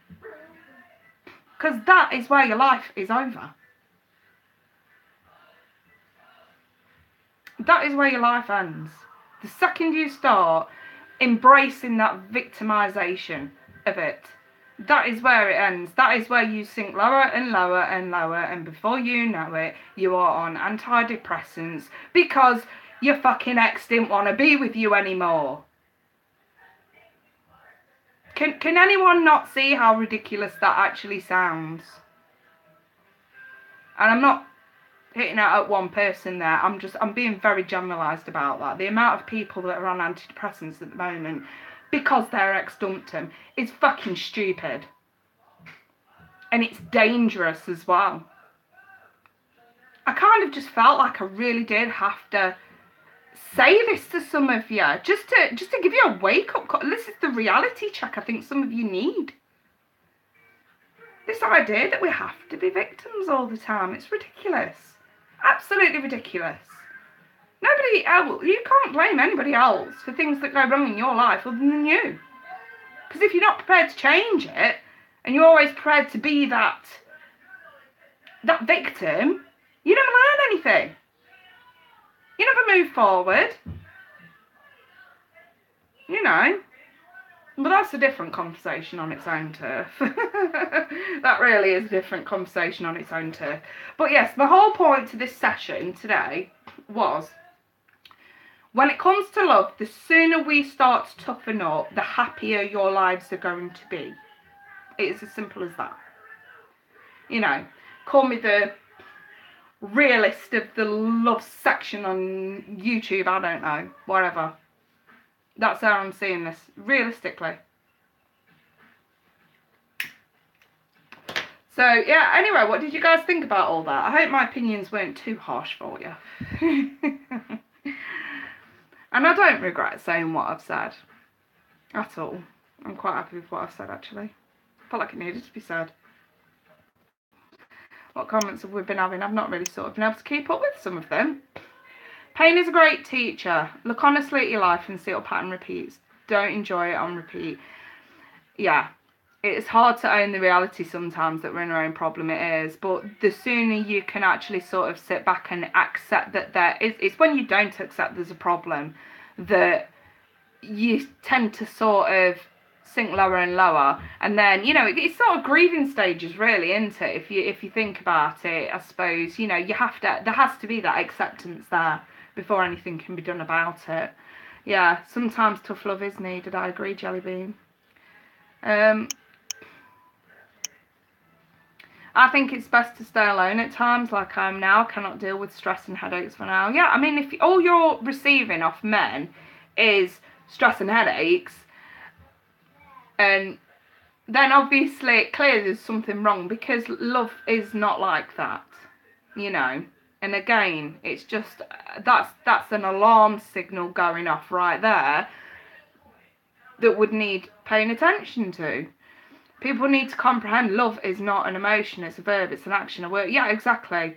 Because that is where your life is over. That is where your life ends. The second you start embracing that victimization of it, that is where it ends. That is where you sink lower and lower and lower, and before you know it, you are on antidepressants because your fucking ex didn't want to be with you anymore. Can anyone not see how ridiculous that actually sounds? And I'm not hitting out at one person there. I'm being very generalised about that. The amount of people that are on antidepressants at the moment because their ex dumped them is fucking stupid. And it's dangerous as well. I kind of just felt like I really did have to say this to some of you, just to give you a wake-up call. This is the reality check I think some of you need. This idea that we have to be victims all the time, it's ridiculous. Absolutely ridiculous. Nobody else, you can't blame anybody else for things that go wrong in your life other than you. Because if you're not prepared to change it, and you're always prepared to be that victim, you never learn anything. You never move forward. You know. But that's a different conversation on its own turf. That really is a different conversation on its own turf. But yes, the whole point to this session today was, when it comes to love, the sooner we start to toughen up, the happier your lives are going to be. It's as simple as that. You know, call me the realist of the love section on YouTube, I don't know, whatever. That's how I'm seeing this, realistically. So, yeah, anyway, what did you guys think about all that? I hope my opinions weren't too harsh for you. And I don't regret saying what I've said. At all. I'm quite happy with what I've said, actually. I felt like it needed to be said. What comments have we been having? I've not really sort of been able to keep up with some of them. Pain is a great teacher. Look honestly at your life and see what pattern repeats. Don't enjoy it on repeat. Yeah, it's hard to own the reality sometimes that we're in our own problem, it is. But the sooner you can actually sort of sit back and accept that there is, it's when you don't accept there's a problem that you tend to sort of sink lower and lower. And then, you know, it's sort of grieving stages really, isn't it? If you think about it, I suppose, you know, you have to, there has to be that acceptance there before anything can be done about it. Yeah, sometimes tough love is needed. I agree, Jellybean. I think it's best to stay alone at times, like I am now. I cannot deal with stress and headaches for now. Yeah, I mean, if all you're receiving off men is stress and headaches, and then obviously clearly there's something wrong, because love is not like that, you know. And again, it's just, that's an alarm signal going off right there that would need paying attention to. People need to comprehend love is not an emotion, it's a verb, it's an action, a word. Yeah, exactly.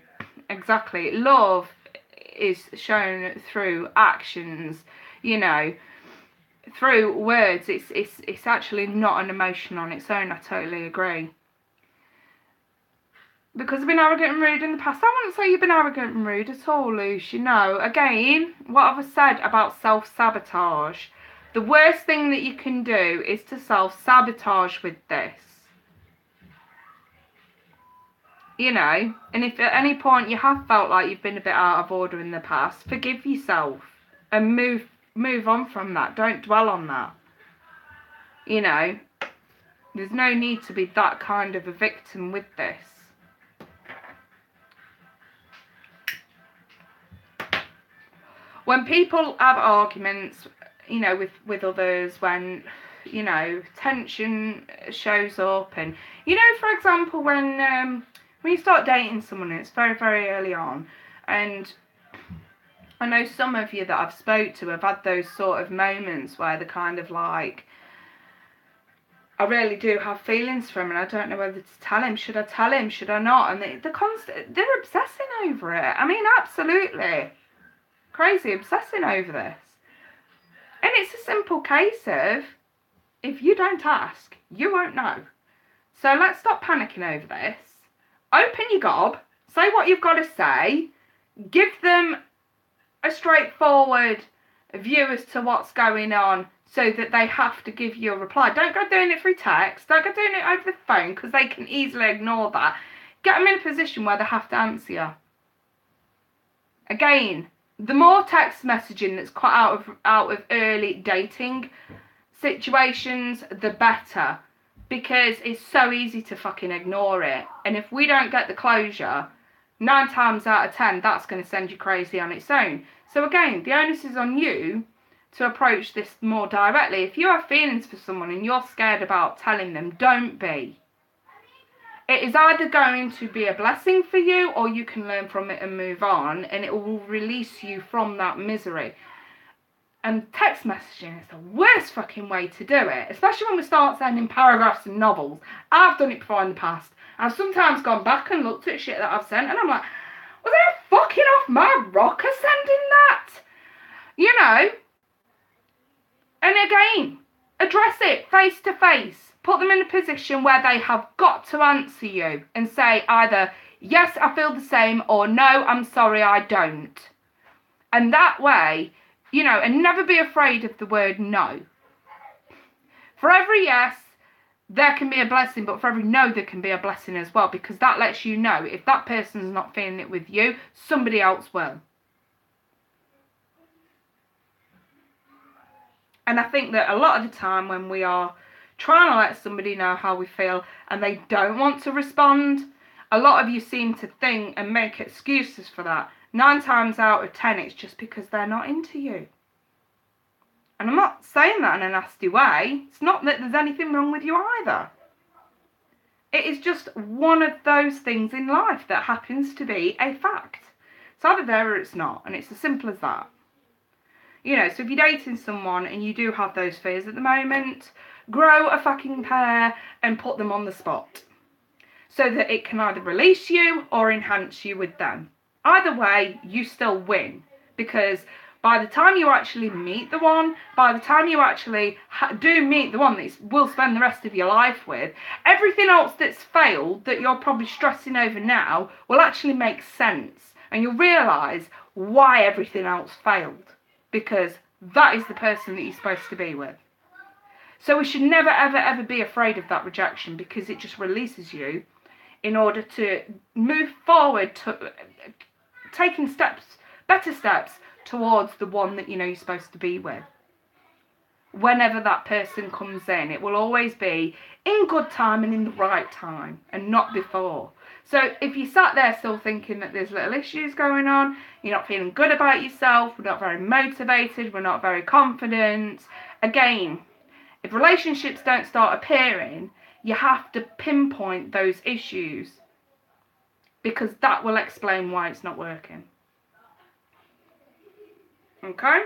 Exactly. Love is shown through actions, you know, through words. It's actually not an emotion on its own. I totally agree. Because I've been arrogant and rude in the past. I wouldn't say you've been arrogant and rude at all, Luce. You know, again, what I've said about self-sabotage. The worst thing that you can do is to self-sabotage with this. You know, and if at any point you have felt like you've been a bit out of order in the past, forgive yourself and move on from that. Don't dwell on that. You know, there's no need to be that kind of a victim with this. When people have arguments, you know, with others, when, you know, tension shows up, and, you know, for example, when you start dating someone and it's very, very early on, and I know some of you that I've spoke to have had those sort of moments where they're kind of like, I really do have feelings for him and I don't know whether to tell him. Should I tell him? Should I not? And they're obsessing over it. I mean, absolutely. Crazy obsessing over this. And it's a simple case of, if you don't ask, you won't know. So let's stop panicking over this. Open your gob, say what you've got to say, give them a straightforward view as to what's going on so that they have to give you a reply. Don't go doing it through text, don't go doing it over the phone, because they can easily ignore that. Get them in a position where they have to answer you. Again, the more text messaging that's cut out of early dating situations, the better. Because it's so easy to fucking ignore it. And if we don't get the closure, 9 times out of 10, that's going to send you crazy on its own. So again, the onus is on you to approach this more directly. If you have feelings for someone and you're scared about telling them, don't be. It is either going to be a blessing for you, or you can learn from it and move on, and it will release you from that misery. And text messaging is the worst fucking way to do it, especially when we start sending paragraphs and novels. I've done it before in the past. I've sometimes gone back and looked at shit that I've sent, and I'm like, was I fucking off my rocker sending that? You know? And again, address it face to face. Put them in a position where they have got to answer you and say either, yes, I feel the same, or no, I'm sorry, I don't. And that way, you know, and never be afraid of the word no. For every yes, there can be a blessing, but for every no, there can be a blessing as well, because that lets you know if that person's not feeling it with you, somebody else will. And I think that a lot of the time when we are trying to let somebody know how we feel and they don't want to respond, a lot of you seem to think and make excuses for that. 9 times out of 10, it's just because they're not into you. And I'm not saying that in a nasty way. It's not that there's anything wrong with you either. It is just one of those things in life that happens to be a fact. It's either there or it's not, and it's as simple as that. You know, so if you're dating someone and you do have those fears at the moment, grow a fucking pair and put them on the spot, so that it can either release you or enhance you with them. Either way, you still win, because by the time you actually meet the one, by the time you actually do meet the one that you will spend the rest of your life with, everything else that's failed that you're probably stressing over now will actually make sense, and you'll realise why everything else failed, because that is the person that you're supposed to be with. So we should never, ever, ever be afraid of that rejection, because it just releases you in order to move forward to taking steps, better steps towards the one that you know you're supposed to be with. Whenever that person comes in, it will always be in good time and in the right time, and not before. So if you sat there still thinking that there's little issues going on, you're not feeling good about yourself, we're not very motivated, we're not very confident, again, if relationships don't start appearing, you have to pinpoint those issues, because that will explain why it's not working. Okay? I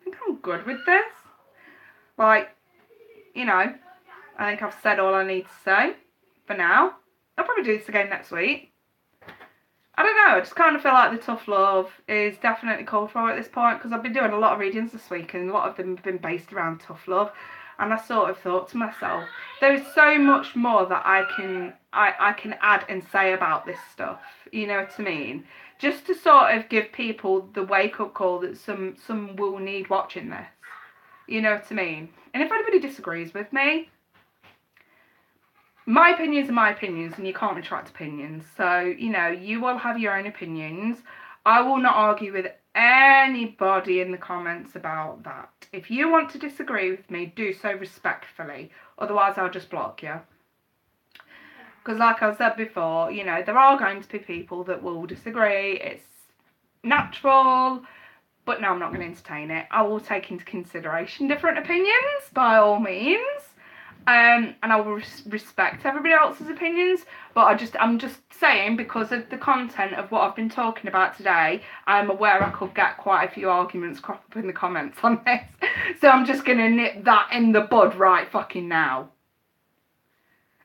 think I'm good with this. Like, you know, I think I've said all I need to say for now. I'll probably do this again next week. I don't know, I just kind of feel like the tough love is definitely called for at this point, because I've been doing a lot of readings this week and a lot of them have been based around tough love, and I sort of thought to myself, there's so much more that I can add and say about this stuff, you know what I mean? Just to sort of give people the wake-up call that some will need watching this, you know what I mean? And if anybody disagrees with me, my opinions are my opinions, and you can't retract opinions. So, you know, you will have your own opinions. I will not argue with anybody in the comments about that. If you want to disagree with me, do so respectfully. Otherwise, I'll just block you. Because like I said before, you know, there are going to be people that will disagree. It's natural. But no, I'm not going to entertain it. I will take into consideration different opinions, by all means. And I will respect everybody else's opinions, but I'm just saying, because of the content of what I've been talking about today, I'm aware I could get quite a few arguments crop up in the comments on this. So I'm just going to nip that in the bud right fucking now.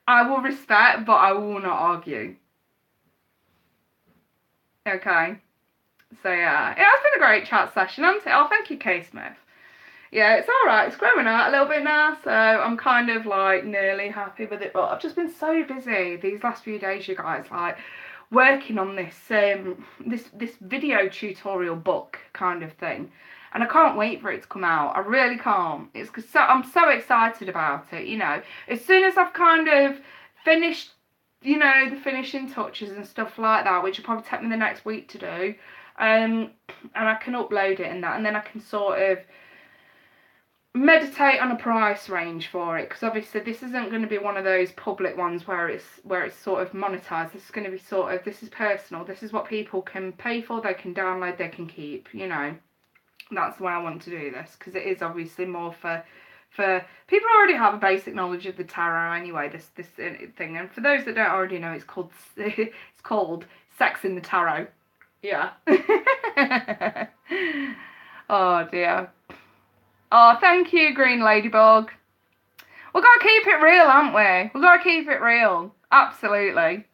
I will respect, but I will not argue. Okay. So yeah, it has been a great chat session, hasn't it? Oh, thank you, Kay Smith. Yeah, it's alright, it's growing out a little bit now, so I'm kind of like nearly happy with it, but I've just been so busy these last few days, you guys, like working on this this video tutorial book kind of thing, and I can't wait for it to come out. I really can't. It's cause I'm so excited about it, you know. As soon as I've kind of finished, you know, the finishing touches and stuff like that, which will probably take me the next week to do, and I can upload it and that, and then I can sort of meditate on a price range for it, because obviously this isn't going to be one of those public ones where it's sort of monetized. This is going to be sort of, this is personal, this is what people can pay for, they can download, they can keep, you know. That's the way I want to do this, because it is obviously more for for people who already have a basic knowledge of the tarot anyway. This thing, and for those that don't already know, it's called Sex in the Tarot. Yeah. Oh dear. Oh, thank you, Green Ladybug. We've got to keep it real, haven't we? We've got to keep it real. Absolutely.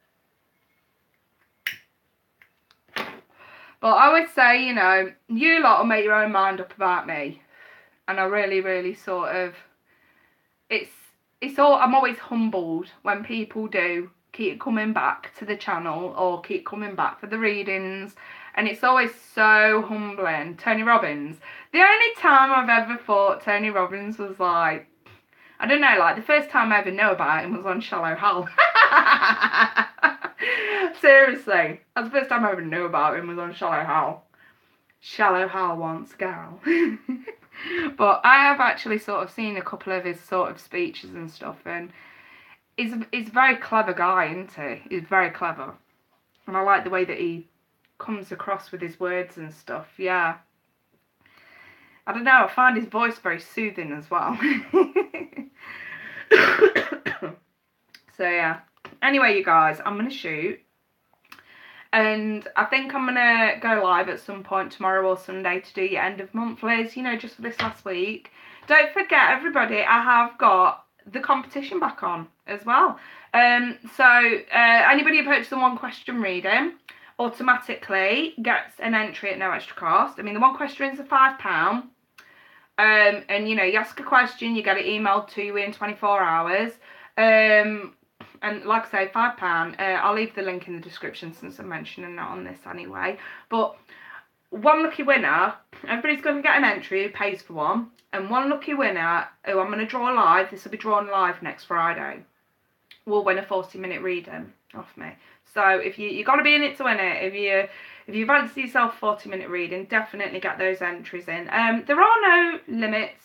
But I would say, you know, you lot will make your own mind up about me. And I really, really sort of, I'm always humbled when people do keep coming back to the channel or keep coming back for the readings. And it's always so humbling. Tony Robbins. The only time I've ever thought Tony Robbins was like, I don't know, like the first time I ever knew about him was on Shallow Hal. Seriously. That's the first time I ever knew about him was on Shallow Hal. Shallow Hal wants gal. But I have actually sort of seen a couple of his sort of speeches and stuff, and he's a very clever guy, isn't he? He's very clever. And I like the way that he comes across with his words and stuff, yeah. I don't know, I find his voice very soothing as well. So yeah. Anyway, you guys, I'm going to shoot. And I think I'm going to go live at some point tomorrow or Sunday to do your end of monthlies, you know, just for this last week. Don't forget, everybody, I have got the competition back on as well. So anybody who purchases a one question reading automatically gets an entry at no extra cost. I mean, the one question is £5. And, you know, you ask a question, you get it emailed to you in 24 hours. And like I say, £5. I'll leave the link in the description since I'm mentioning that on this anyway. But one lucky winner, everybody's going to get an entry who pays for one. And one lucky winner, who I'm going to draw live, this will be drawn live next Friday, will win a 40-minute reading off me. So if you got to be in it to win it. If you fancy yourself a 40-minute reading, definitely get those entries in. There are no limits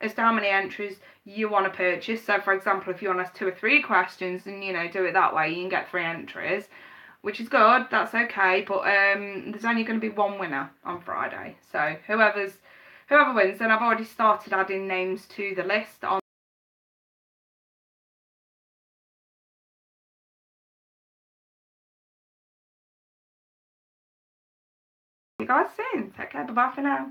as to how many entries you want to purchase. So for example, if you want to ask 2 or 3 questions and, you know, do it that way, you can get 3 entries, which is good, that's okay. But there's only going to be one winner on Friday. So whoever wins, and I've already started adding names to the list on you guys soon. Take care, bye bye for now.